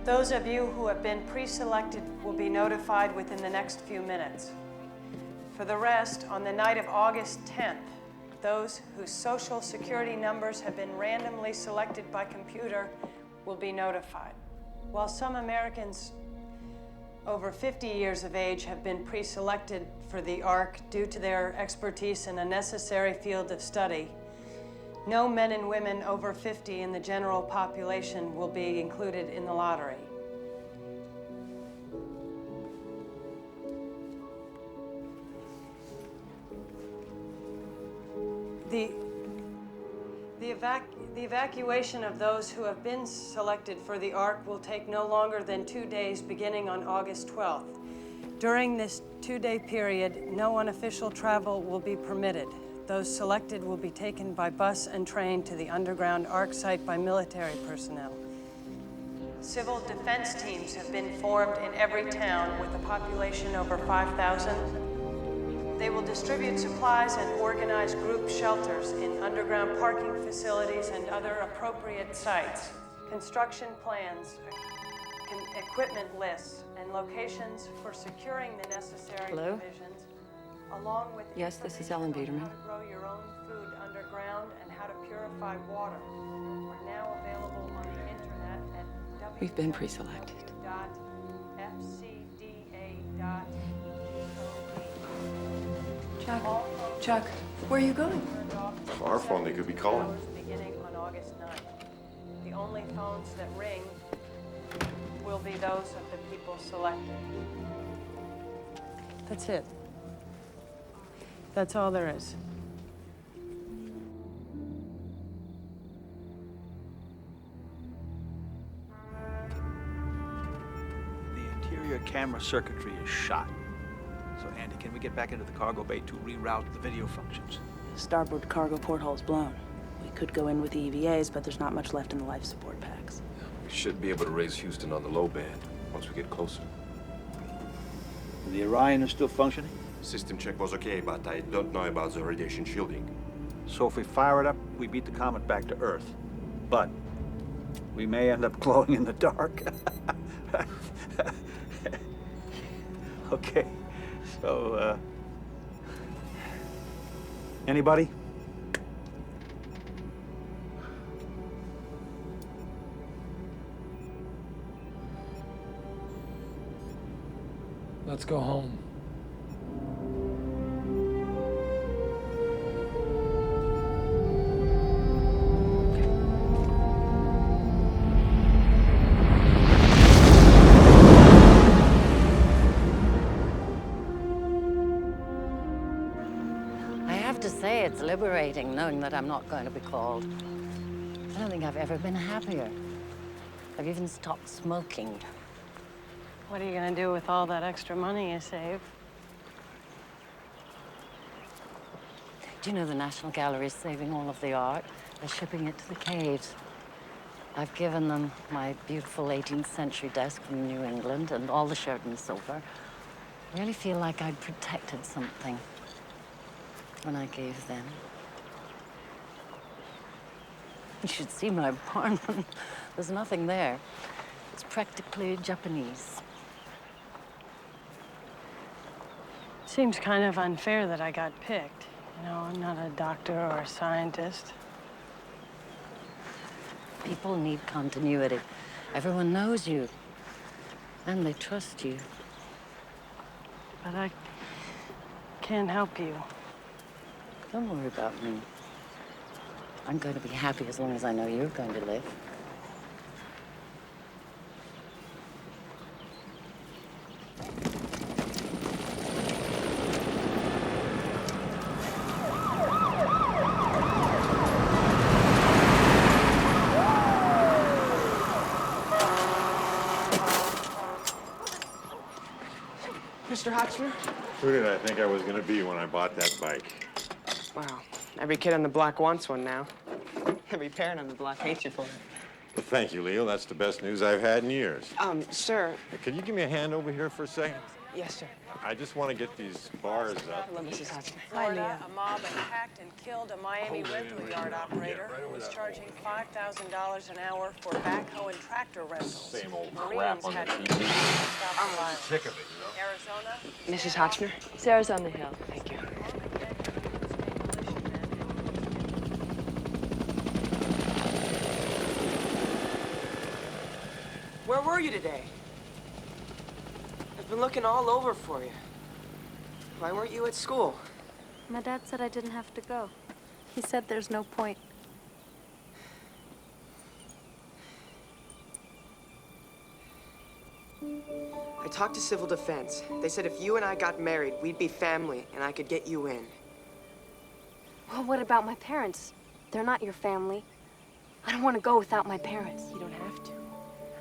Those of you who have been pre-selected will be notified within the next few minutes. For the rest, on the night of August 10th, those whose social security numbers have been randomly selected by computer will be notified. While some Americans over 50 years of age have been pre-selected for the ARC due to their expertise in a necessary field of study, no men and women over 50 in the general population will be included in the lottery. The evacuation of those who have been selected for the ARC will take no longer than 2 days beginning on August 12th. During this 2-day period, no unofficial travel will be permitted. Those selected will be taken by bus and train to the underground ARC site by military personnel. Civil defense teams have been formed in every town with a population over 5,000. They will distribute supplies and organize group shelters in underground parking facilities and other appropriate sites. Construction plans, equipment lists, and locations for securing the necessary Hello? provisions, along with Yes, this is Ellen Biederman. how to grow your own food underground and how to purify water, are now available on the internet at We've been pre-selected. www.fcda.org. Chuck, where are you going? Our phone, they could be calling. Beginning on August 9th. The only phones that ring will be those of the people selected. That's it. That's all there is. The interior camera circuitry is shot. So, Andy, can we get back into the cargo bay to reroute the video functions? Starboard cargo porthole's blown. We could go in with the EVAs, but there's not much left in the life support packs. We should be able to raise Houston on the low band once we get closer. The Orion is still functioning? System check was okay, but I don't know about the radiation shielding. So if we fire it up, we beat the comet back to Earth. But we may end up glowing in the dark. Okay, so, anybody? Let's go home. It's liberating knowing that I'm not going to be called. I don't think I've ever been happier. I've even stopped smoking. What are you gonna do with all that extra money you save? Do you know the National Gallery is saving all of the art? They're shipping it to the caves. I've given them my beautiful 18th century desk from New England and all the Sheraton silver. I really feel like I'd protected something when I gave them. You should see my apartment. There's nothing there. It's practically Japanese. Seems kind of unfair that I got picked. You know, I'm not a doctor or a scientist. People need continuity. Everyone knows you, and they trust you. But I can't help you. Don't worry about me. I'm going to be happy as long as I know you're going to live. Mr. Hotchner? Who did I think I was going to be when I bought that bike? Wow. Every kid on the block wants one now. Every parent on the block hates you for it. Well, thank you, Leo. That's the best news I've had in years. Sir. Could you give me a hand over here for a second? Yes, sir. I just want to get these bars up. Hello, Mrs. Hotchner. Florida, a mob attacked and killed a Miami rental yard operator who was charging $5,000 an hour for backhoe and tractor rentals. Same old Marines crap on the had TV. I'm sick of it, you know? Arizona. Mrs. Hotchner? Sarah's on the hill. Thank you. Where were you today? I've been looking all over for you. Why weren't you at school? My dad said I didn't have to go. He said there's no point. I talked to Civil Defense. They said if you and I got married, we'd be family, and I could get you in. Well, what about my parents? They're not your family. I don't want to go without my parents. You don't have to.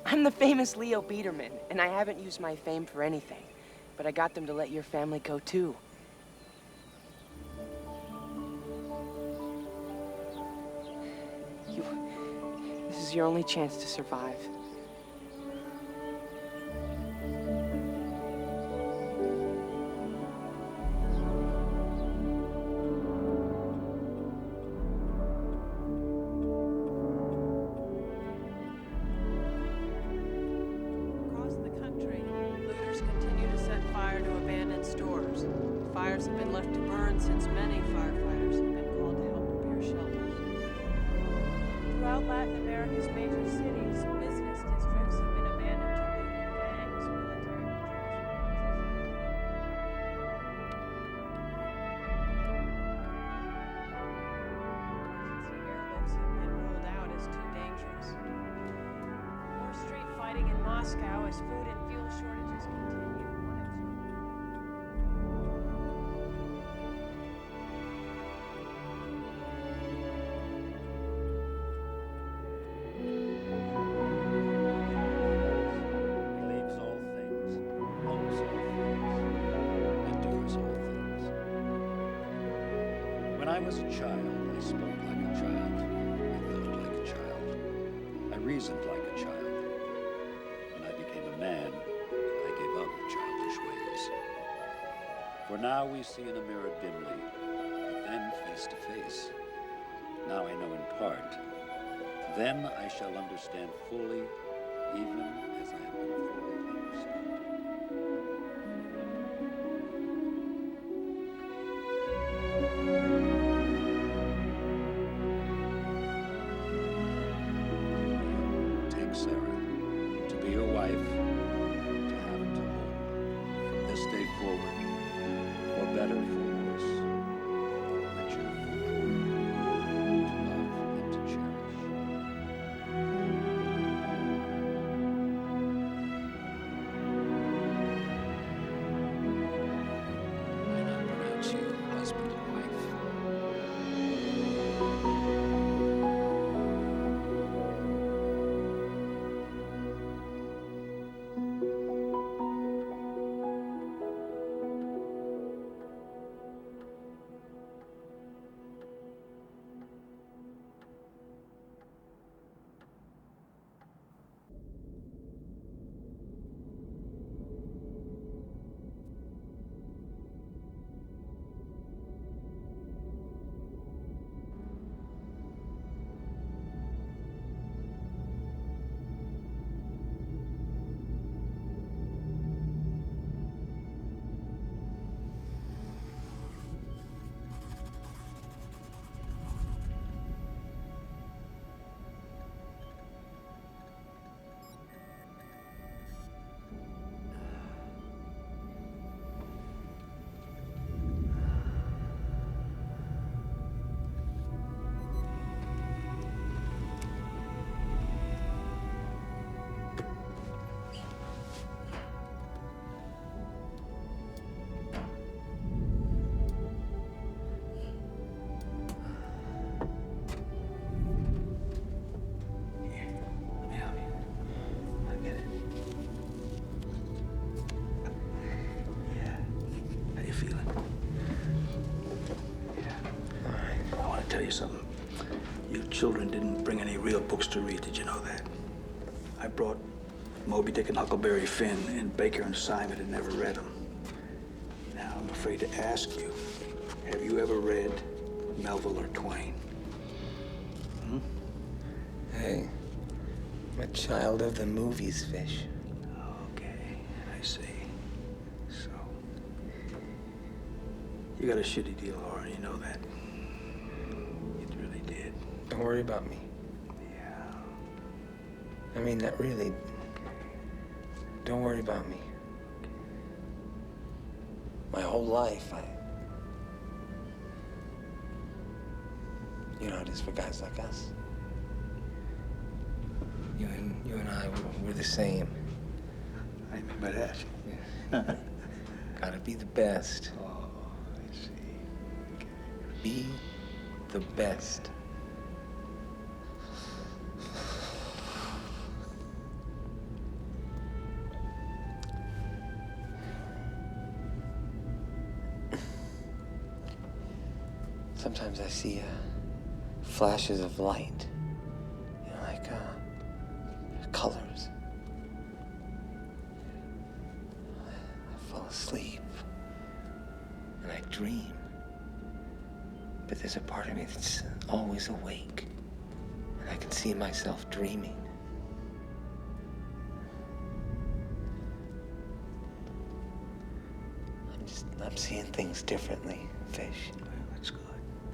I'm the famous Leo Biederman, and I haven't used my fame for anything. But I got them to let your family go, too. This is your only chance to survive. Fires have been left to burn since many firefighters have been called to help repair shelters. Throughout Latin America's major cities, business districts have been abandoned to looting gangs, military emergency airlifts have been ruled out as too dangerous. More street fighting in Moscow as food and fuel shortages continue. When I was a child, I spoke like a child. I thought like a child. I reasoned like a child. man, I gave up childish ways. For now we see in a mirror dimly, but then face to face. Now I know in part. Then I shall understand fully, even as I have been fully understood. Take Sarah to be your wife, to have and to hold. From this day forward, for better, for worse, richer, for poorer, to love and to cherish. I now pronounce you husband and wife. How you feeling? Yeah. All right. I want to tell you something. You children didn't bring any real books to read. Did you know that? I brought Moby Dick and Huckleberry Finn, and Baker and Simon had never read them. Now, I'm afraid to ask you, have you ever read Melville or Twain? Hmm? Hey, I'm a child of the movies, Fish. Okay, I see. So, you got a shitty deal, Laura, you know that. You really did. Don't worry about me. Yeah. I mean, that really. Don't worry about me. My whole life, you know how it is for guys like us. You and I, we're the same. I mean by that. Gotta be the best. Oh, I see. Okay. Be the best. Sometimes I see flashes of light, you know, like colors. I fall asleep and I dream, but there's a part of me that's always awake, and I can see myself dreaming. I'm seeing things differently, Fish. Well, that's good.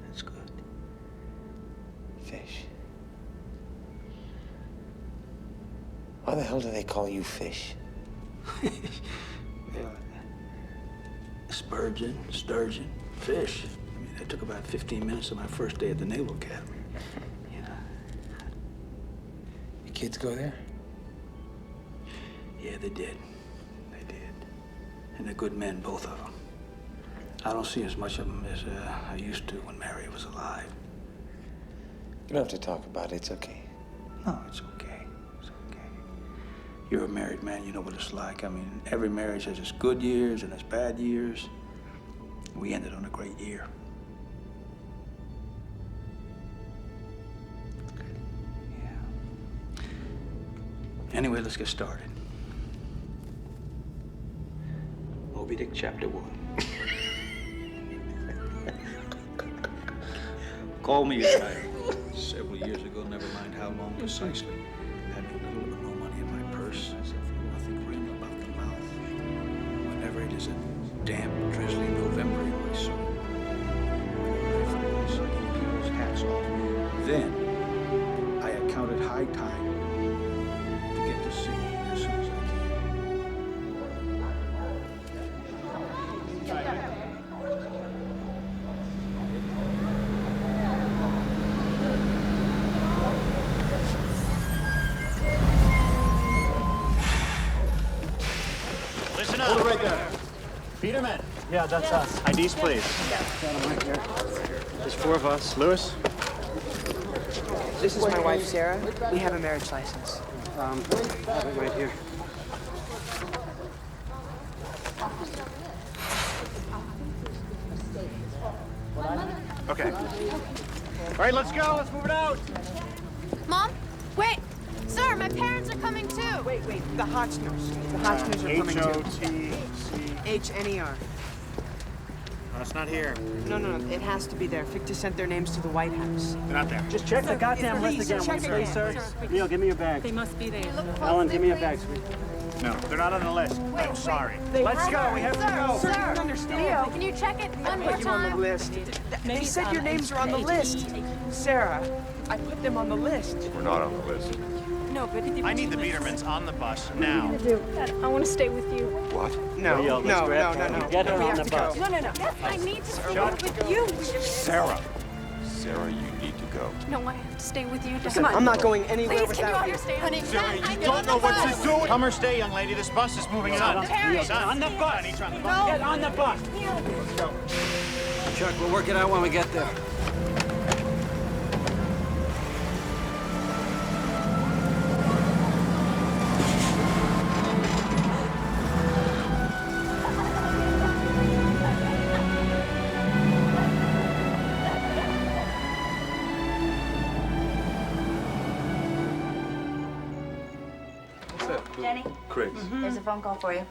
That's good. Fish. Why the hell do they call you Fish? Yeah. Spurgeon, sturgeon, fish. I mean, that took about 15 minutes of my first day at the Naval Academy. You know. Your kids go there? Yeah, they did. They did. And they're good men, both of them. I don't see as much of them as I used to when Mary was alive. You don't have to talk about it. It's okay. No, it's okay. It's okay. You're a married man. You know what it's like. I mean, every marriage has its good years and its bad years. We ended on a great year. Yeah. Anyway, let's get started. Dick Chapter 1. Called me a child several years ago, never mind how long precisely. Had little or no money in my purse, except for a thick rim about the mouth. Whenever it is a damp, drizzly November in my soul. Sucking people's hats off. Then, I accounted high time to get to sea as soon as I Listen up. Hold it right there. Peterman. Yeah, that's us. IDs, please. Got them right here. There's 4 of us. Lewis? This is my wife, Sarah. We have a marriage license. I have it right here. Okay. All right, let's go. Let's move it out. Mom? Wait! Sir, my parents are coming too! Wait. The Hotchners. The Hotchners are coming too. H-O-T-C. H-N-E-R. No, it's not here. No. It has to be there. Ficta sent their names to the White House. They're not there. Just check the goddamn list again, will you please, sir? Neil, give me your bag. They must be there. Ellen, give me your bag, sweet. No, they're not on the list. I'm sorry. Let's go. We have to go. Sir, you don't understand. Can you check it one more Put you on the time? list. They said your names are on the list. Sarah, I put them on the list. We're not on the list. No, but I need the Biedermans on the bus now. I want to stay with you. What? No. Get her on the bus. No. I need to stay with you. Sarah, you need to go. No, I have to stay with you. Come on. I'm not going anywhere Please, can you without you. understand? Honey, Sarah, you don't know what you're doing. Come or stay, young lady. This bus is moving on. Parents. On the bus. Get on the bus. Let's go. Chuck, we'll work it out when we get there. Jenny? Chris. There's a phone call for you.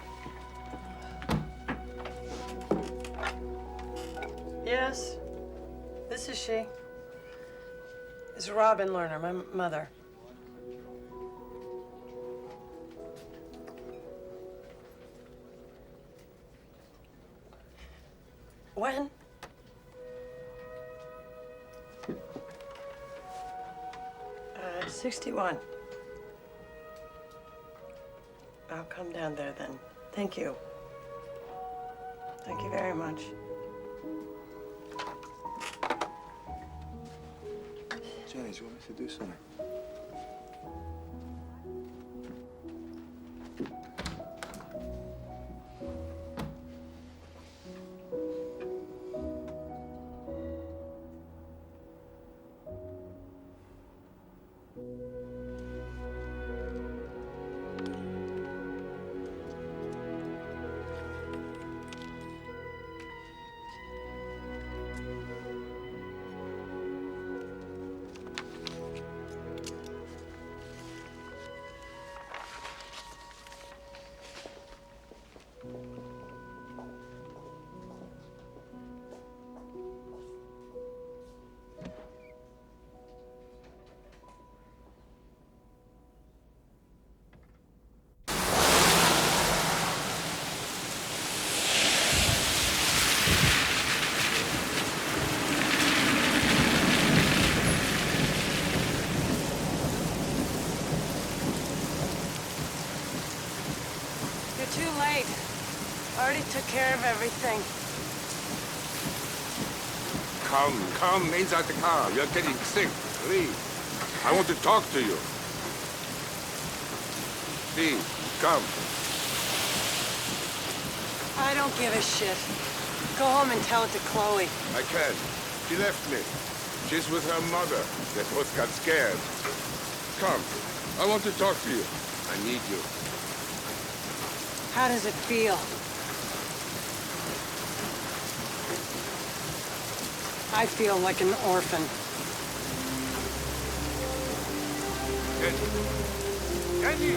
Yes, this is she. This is Robin Lerner, my mother. When? 61. I'll come down there then. Thank you. Thank you very much. Jenny, do you want me to do something? Too late. Already took care of everything. Come inside the car. You're getting sick. Please. I want to talk to you. Please, come. I don't give a shit. Go home and tell it to Chloe. I can't. She left me. She's with her mother. They both got scared. Come. I want to talk to you. I need you. How does it feel? I feel like an orphan. Andy!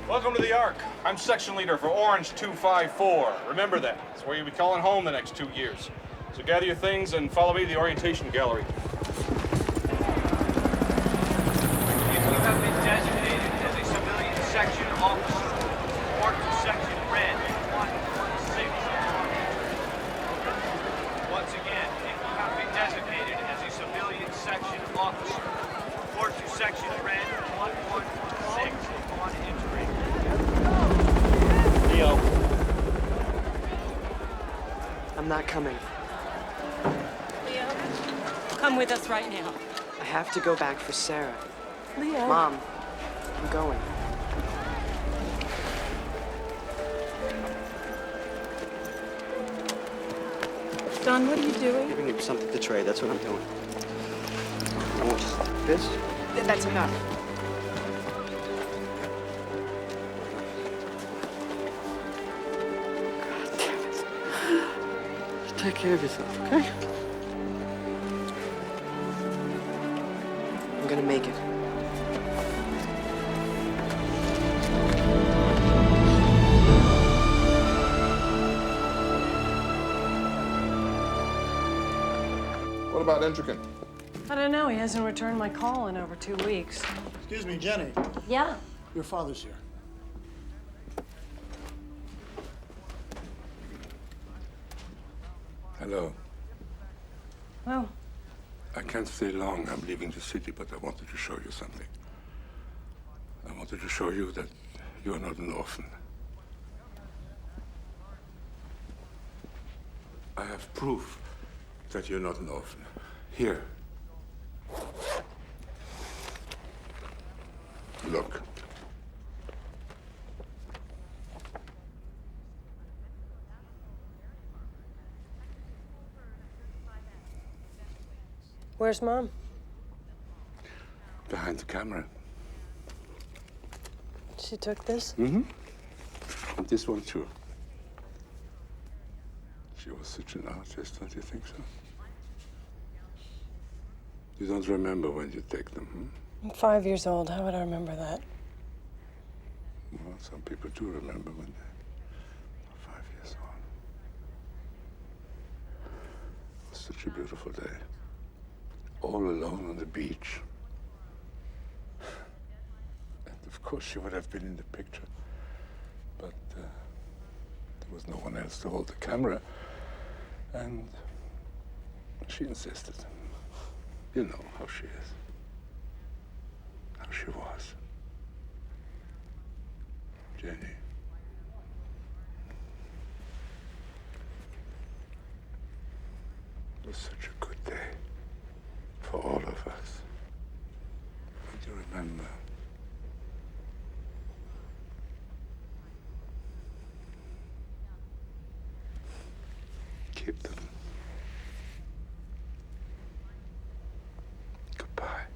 Welcome to the Ark. I'm section leader for Orange 254. Remember that. It's where you'll be calling home the next 2 years. So gather your things and follow me to the orientation gallery. If you have been designated as a civilian section officer, report to section red 116. Once again, if you have been designated as a civilian section officer, report to section red 116 on entry. Leo. I'm not coming. Leo, come with us right now. I have to go back for Sarah. Leo. Mom, I'm going. Don, what are you doing? Giving him something to trade, that's what I'm doing. I want this. That's enough. Take care of yourself, okay? I'm gonna make it. What about Entrican? I don't know. He hasn't returned my call in over 2 weeks. Excuse me, Jenny. Yeah. Your father's here. Hello. Oh. I can't stay long. I'm leaving the city, but I wanted to show you something. I wanted to show you that you are not an orphan. I have proof that you're not an orphan. Here. Look. Where's Mom? Behind the camera. She took this? Mm-hmm. And this one, too. She was such an artist, don't you think so? You don't remember when you take them, hmm? I'm 5 years old. How would I remember that? Well, some people do remember when they're 5 years old. It was such a beautiful day. All alone on the beach. And of course she would have been in the picture. But there was no one else to hold the camera. And she insisted. You know how she is. How she was. Jenny. It was such a good day for all of us. Don't you remember? Keep them. Goodbye.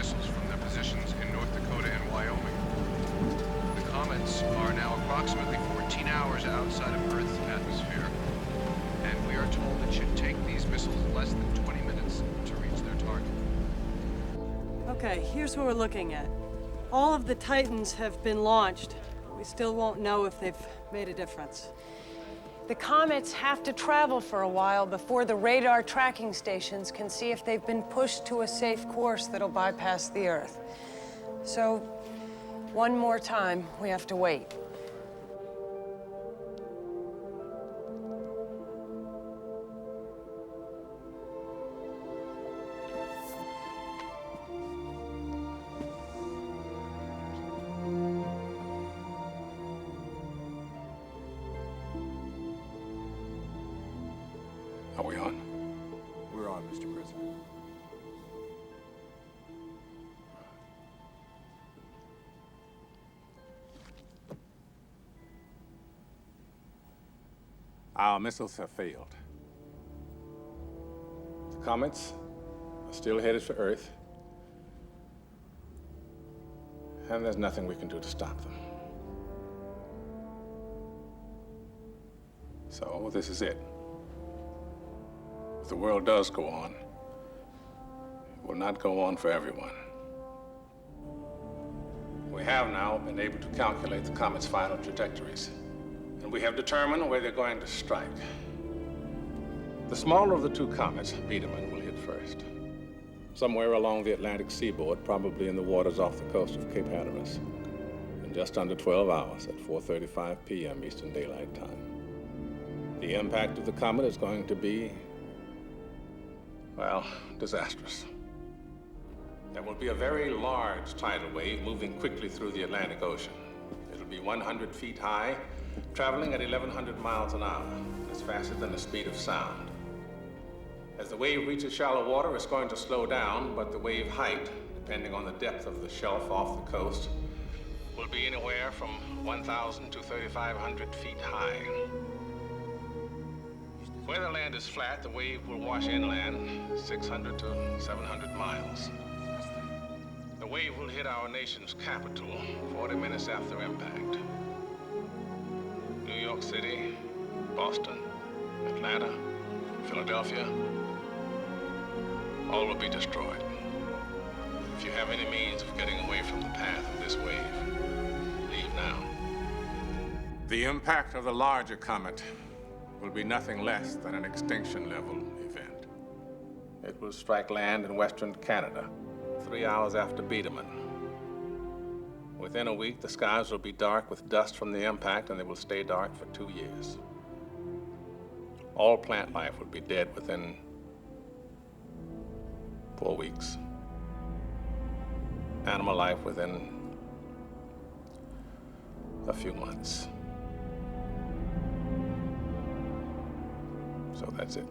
missiles from their positions in North Dakota and Wyoming. The comets are now approximately 14 hours outside of Earth's atmosphere, and we are told it should take these missiles less than 20 minutes to reach their target. Okay, here's what we're looking at. All of the Titans have been launched. We still won't know if they've made a difference. The comets have to travel for a while before the radar tracking stations can see if they've been pushed to a safe course that'll bypass the Earth. So, one more time, we have to wait. Are we on? We're on, Mr. President. Our missiles have failed. The comets are still headed for Earth, and there's nothing we can do to stop them. So this is it. If the world does go on, it will not go on for everyone. We have now been able to calculate the comet's final trajectories, and we have determined where they're going to strike. The smaller of the two comets, Biedermann, will hit first, somewhere along the Atlantic seaboard, probably in the waters off the coast of Cape Hatteras, in just under 12 hours at 4:35 p.m. Eastern Daylight Time. The impact of the comet is going to be, well, disastrous. There will be a very large tidal wave moving quickly through the Atlantic Ocean. It'll be 100 feet high, traveling at 1,100 miles an hour. That's faster than the speed of sound. As the wave reaches shallow water, it's going to slow down, but the wave height, depending on the depth of the shelf off the coast, will be anywhere from 1,000 to 3,500 feet high. Where the land is flat, the wave will wash inland 600 to 700 miles. The wave will hit our nation's capital 40 minutes after impact. New York City, Boston, Atlanta, Philadelphia, all will be destroyed. If you have any means of getting away from the path of this wave, leave now. The impact of the larger comet will be nothing less than an extinction-level event. It will strike land in western Canada 3 hours after Biedermann. Within a week, the skies will be dark with dust from the impact, and they will stay dark for 2 years. All plant life will be dead within 4 weeks. Animal life within a few months. So that's it.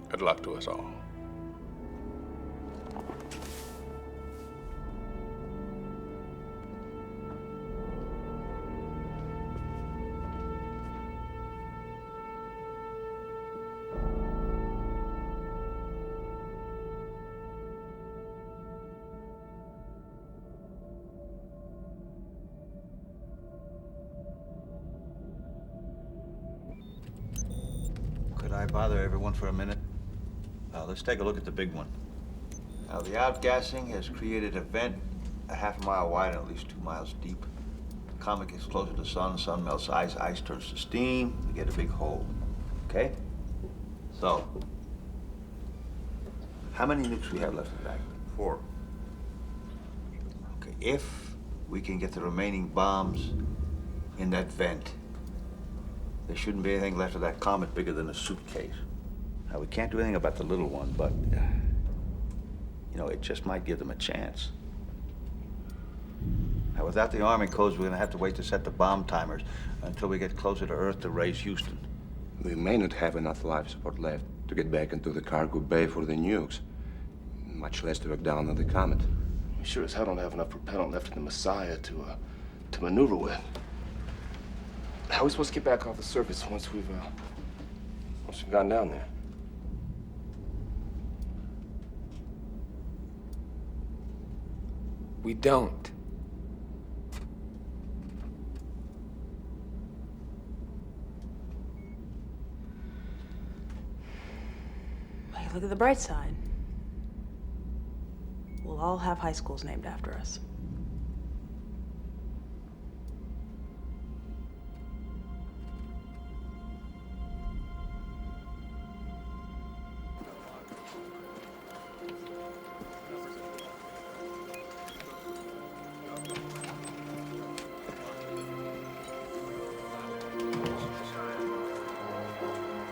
Good luck to us all. Could I bother everyone for a minute? Let's take a look at the big one. Now, the outgassing has created a vent a half a mile wide and at least 2 miles deep. The comet gets closer to the sun melts ice, ice turns to steam, we get a big hole. Okay? So, how many nukes do we have left in the back? 4. Okay, if we can get the remaining bombs in that vent, there shouldn't be anything left of that comet bigger than a suitcase. Now, we can't do anything about the little one, but, you know, it just might give them a chance. Now, without the arming codes, we're gonna have to wait to set the bomb timers until we get closer to Earth to raise Houston. We may not have enough life support left to get back into the cargo bay for the nukes, much less to look down on the comet. We sure as hell don't have enough propellant left in the Messiah to maneuver with. How are we supposed to get back off the surface once we've gotten down there? We don't. Hey, look at the bright side. We'll all have high schools named after us.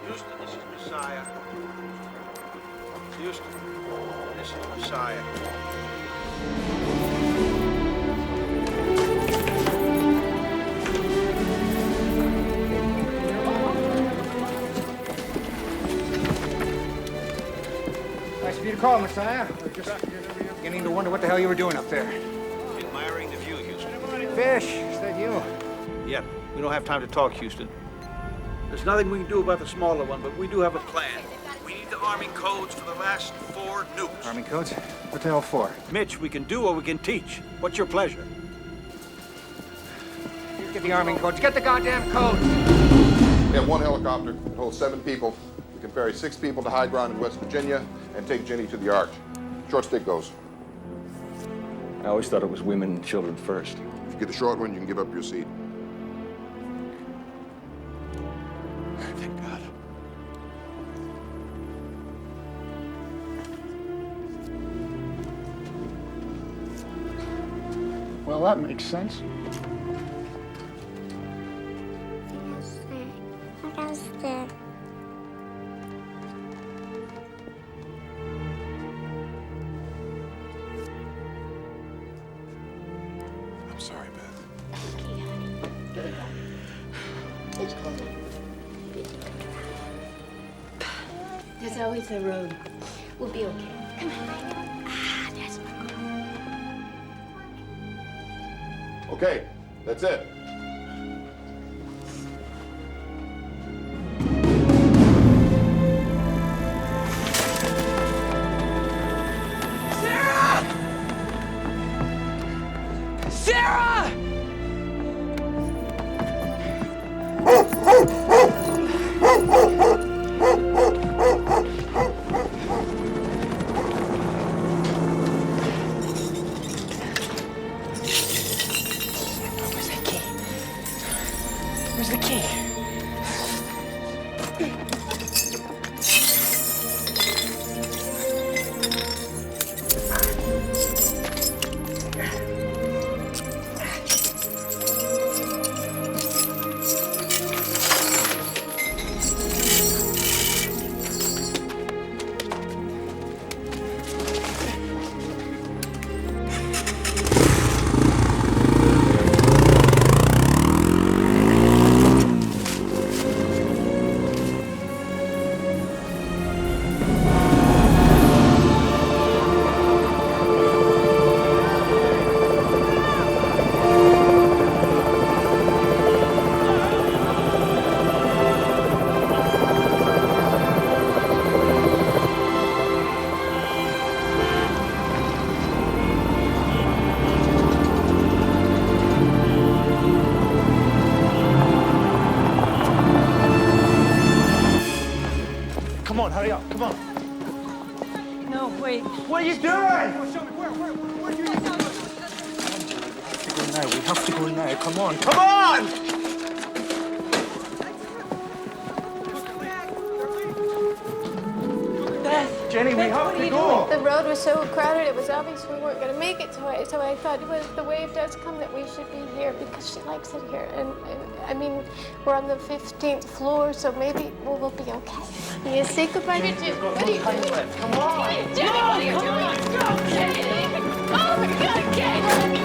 Houston, this is Messiah. Houston, this is Messiah. Nice of you to call, Messiah. We're just beginning to wonder what the hell you were doing up there. Admiring the view, Houston. Fish, is that you? Yep, we don't have time to talk, Houston. There's nothing we can do about the smaller one, but we do have a plan. We need the arming codes for the last 4 nukes. Army codes? What the hell for? Mitch, we can do or we can teach. What's your pleasure? You get the arming codes. Get the goddamn codes! We have 1 helicopter. It holds 7 people. We can ferry 6 people to high ground in West Virginia and take Jenny to the Arch. Short stick goes. I always thought it was women and children first. If you get the short one, you can give up your seat. Thank God. Well, that makes sense. I'm sorry, Beth. There's always a road. We'll be okay. Come on, baby. Ah, that's my girl. Okay, that's it. Sarah! Where's the key? Come on, hurry up, come on. No, wait. What are you doing? Show me, where are you going? We have to go now, come on, come on! Beth! Jenny, we have to go! The road was so crowded, it was obvious we weren't going to make it, so I thought, well, if the wave does come, that we should be here because she likes it here. And I mean, we're on the 15th floor, so maybe we'll be okay. You say goodbye to Jim. What are you doing? Come on! Jenny, what are you doing? Go, Jenny! Oh my God, Katie!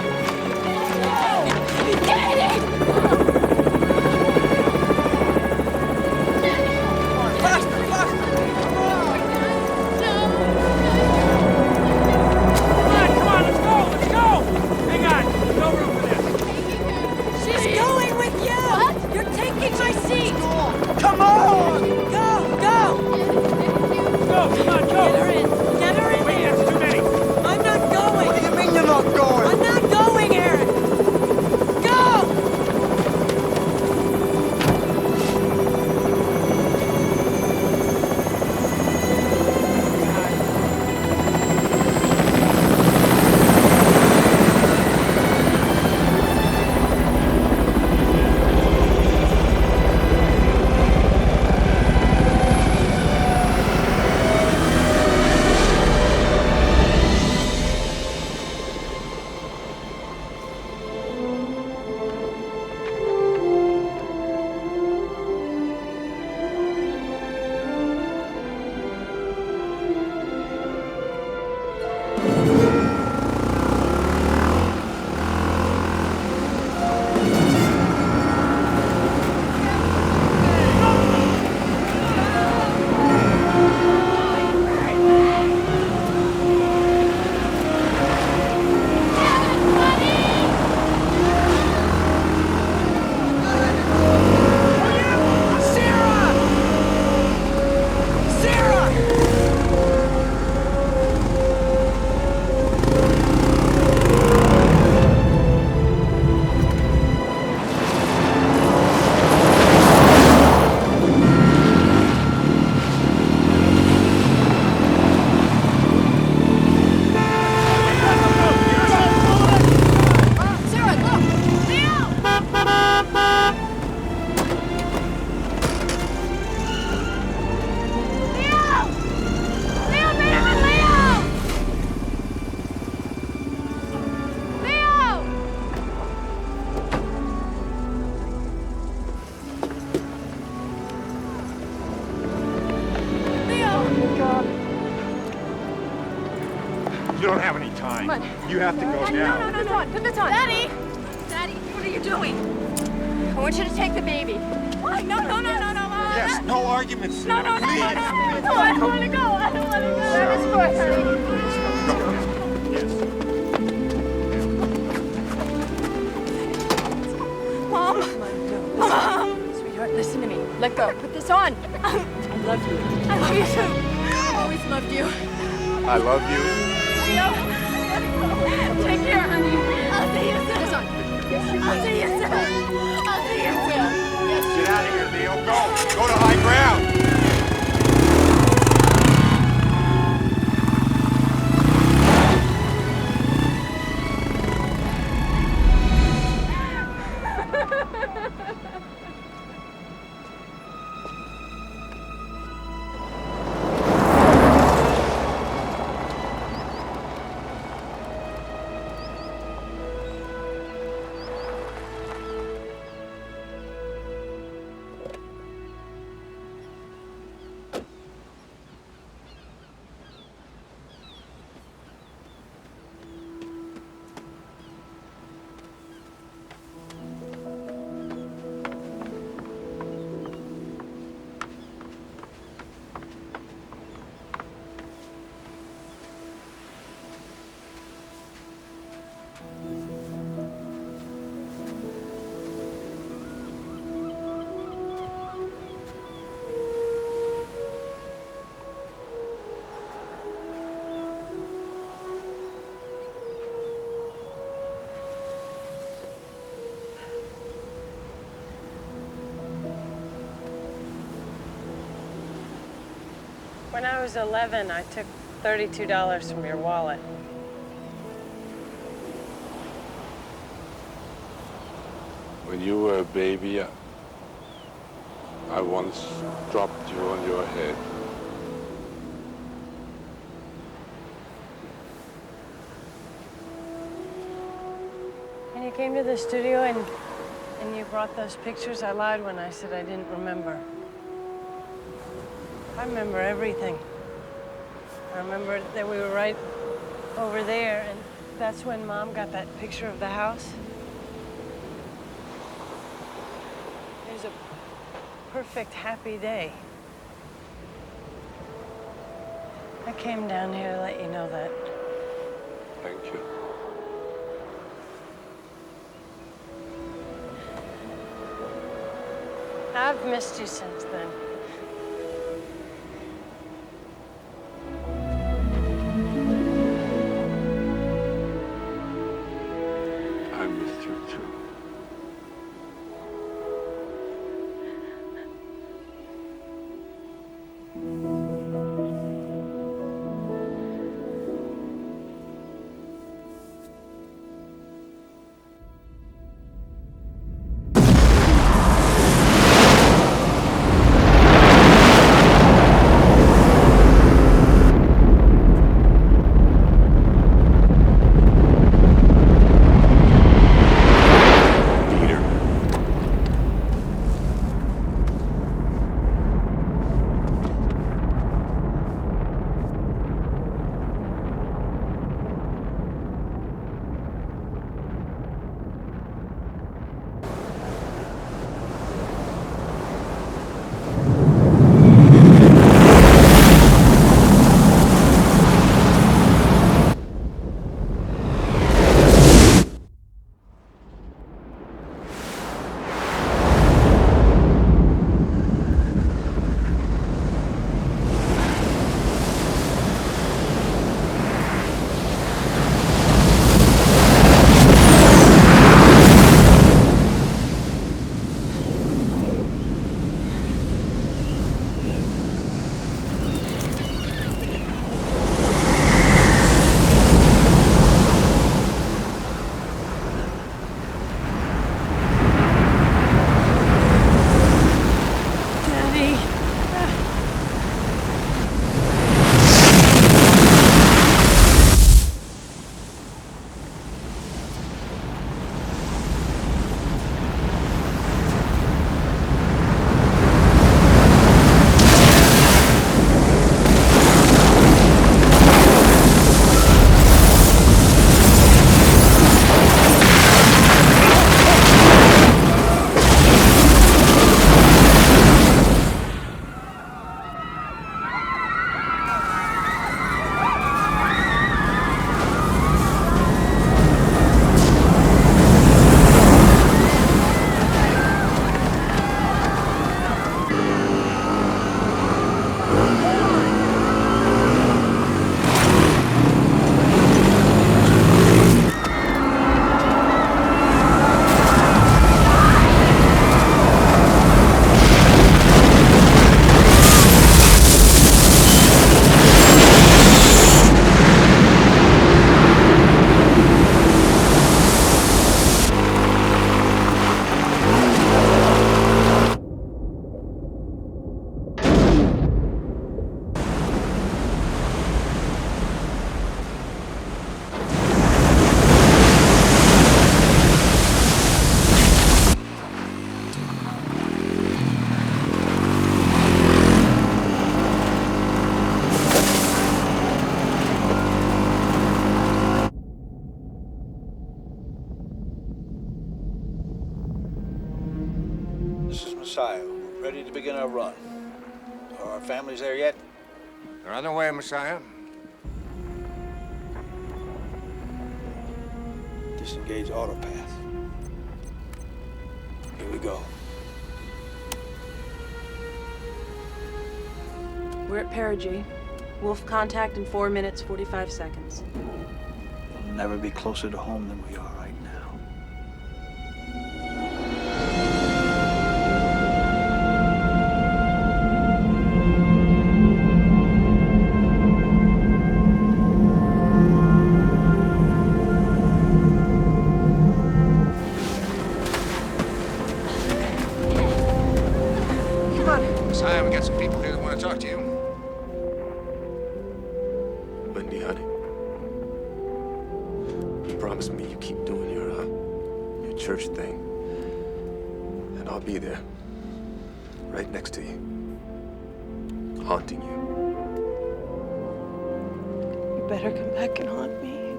Katie! Faster, faster! Come on, let's go! Hang on, no room for this. She's going with you! What? You're taking my seat! Come on! Go! Go, come on, go! Get her in! Get her in Wait, there! that's too many. have any time. Come on. You have to go now. No. Put this on. Daddy! Daddy, what are you doing? I want you to take the baby. What? No. Yes, no arguments. No, Please. I don't want to go. I don't want to go. Grab his foot, honey. Mom! Sweetheart, listen to me. Let go. Put this on. I love you. I love you too. I've always loved you. I love you. No. Take care, honey. I'll see you soon. Put this on. I'll see you soon. I'll see you soon. Yes, Get out of here, Leo. Go. Go to high ground. When I was 11, I took $32 from your wallet. When you were a baby, I once dropped you on your head. And you came to the studio and you brought those pictures. I lied when I said I didn't remember. I remember everything. I remember that we were right over there, and that's when Mom got that picture of the house. It was a perfect, happy day. I came down here to let you know that. Thank you. I've missed you since then. I missed you too. Messiah. We're ready to begin our run. Are our families there yet? They're on their way, Messiah. Disengage autopath. Here we go. We're at perigee. Wolf contact in 4 minutes, 45 seconds. We'll never be closer to home than we are right now. Come on. Messiah, we got some people here that want to talk to you. Wendy, honey. You promise me you keep doing your church thing. And I'll be there. Right next to you. Haunting you. You better come back and haunt me.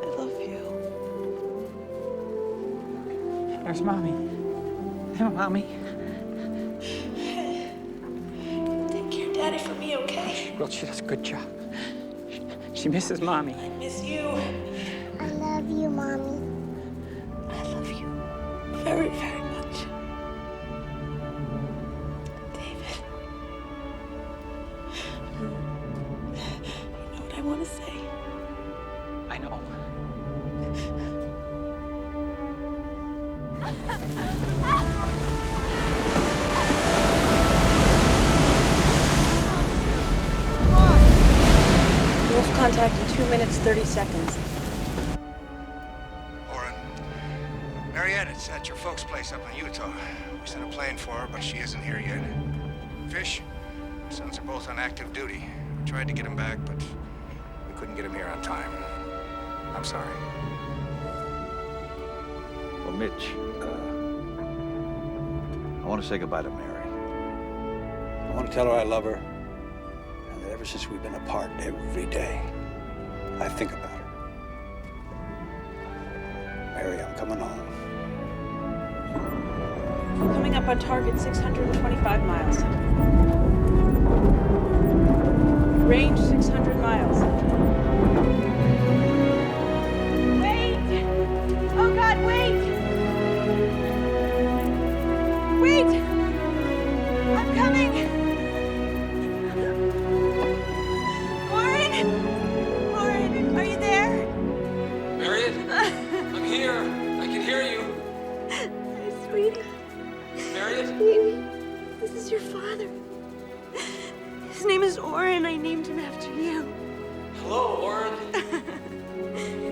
I love you. There's Mommy. Hey, Mommy. Take care, Daddy, for me, okay? Well, she does a good job. She misses Mommy. I miss you. I love you, Mommy. I love you very, very much. David. You know what I want to say? I know. Wolf contact in 2 minutes, 30 seconds. Oren. Mariette, it's at your folks' place up in Utah. We sent a plane for her, but she isn't here yet. Fish, my sons are both on active duty. We tried to get them back, but we couldn't get them here on time. I'm sorry. Well, Mitch, I want to say goodbye to Mary. I want to tell her I love her, and that ever since we've been apart, every day, I think about her. Mary, I'm coming home. Coming up on target 625 miles. Range 600 miles. Wait! Oh God, wait! Wait! I'm coming! Warren! Warren, are you there? Mariette, I'm here. I can hear you. Hi, sweetie. Mariette? Baby, this is your father. His name is Oren. I named him after you. Hello, Oren.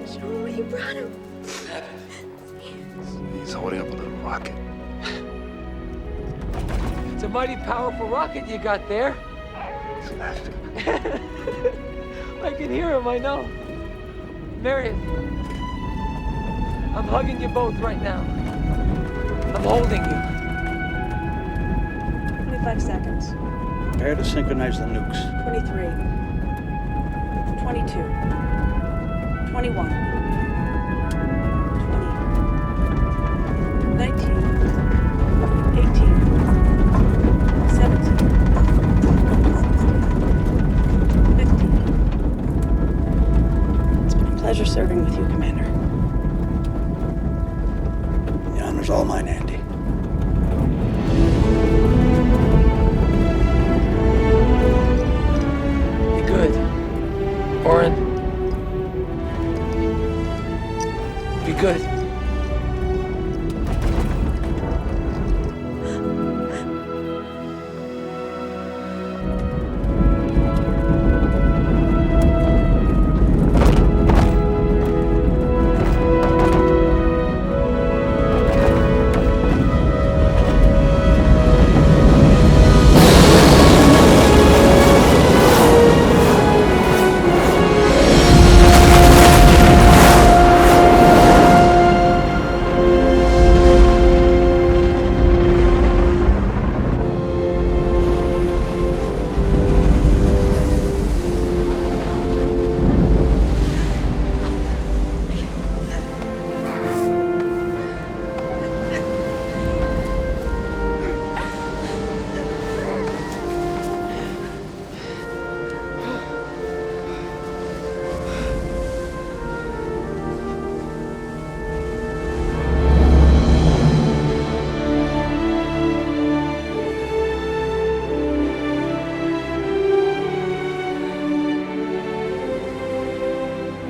Show him what you brought him. What happened? He's holding up a little rocket. It's a mighty powerful rocket you got there. He's laughing. I can hear him, I know. Mariette, I'm hugging you both right now. I'm holding you. 25 seconds. Prepare to synchronize the nukes. 23. 22. 21. 20. 19. 18. 17. 15. It's been a pleasure serving with you, Commander. The honor's all mine, Andy. Be good. Oren. Be good.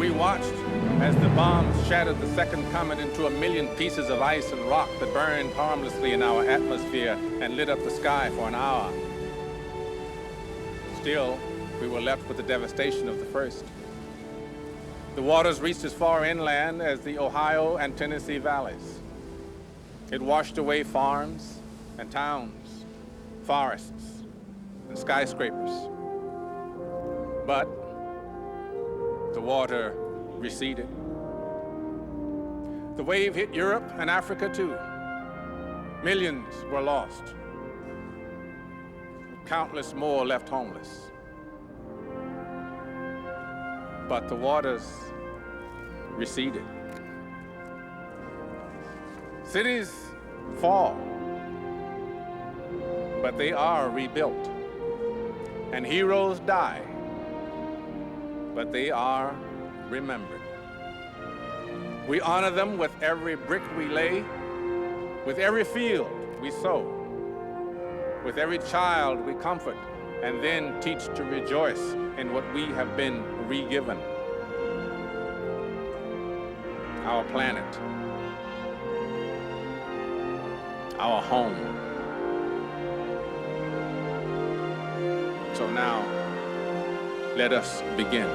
We watched as the bombs shattered the second comet into 1,000,000 pieces of ice and rock that burned harmlessly in our atmosphere and lit up the sky for an hour. Still, we were left with the devastation of the first. The waters reached as far inland as the Ohio and Tennessee valleys. It washed away farms and towns, forests and skyscrapers. But the water receded. The wave hit Europe and Africa too. Millions were lost. Countless more left homeless. But the waters receded. Cities fall, but they are rebuilt. And heroes die, but they are remembered. We honor them with every brick we lay, with every field we sow, with every child we comfort, and then teach to rejoice in what we have been re-given. Our planet, our home. So now, let us begin.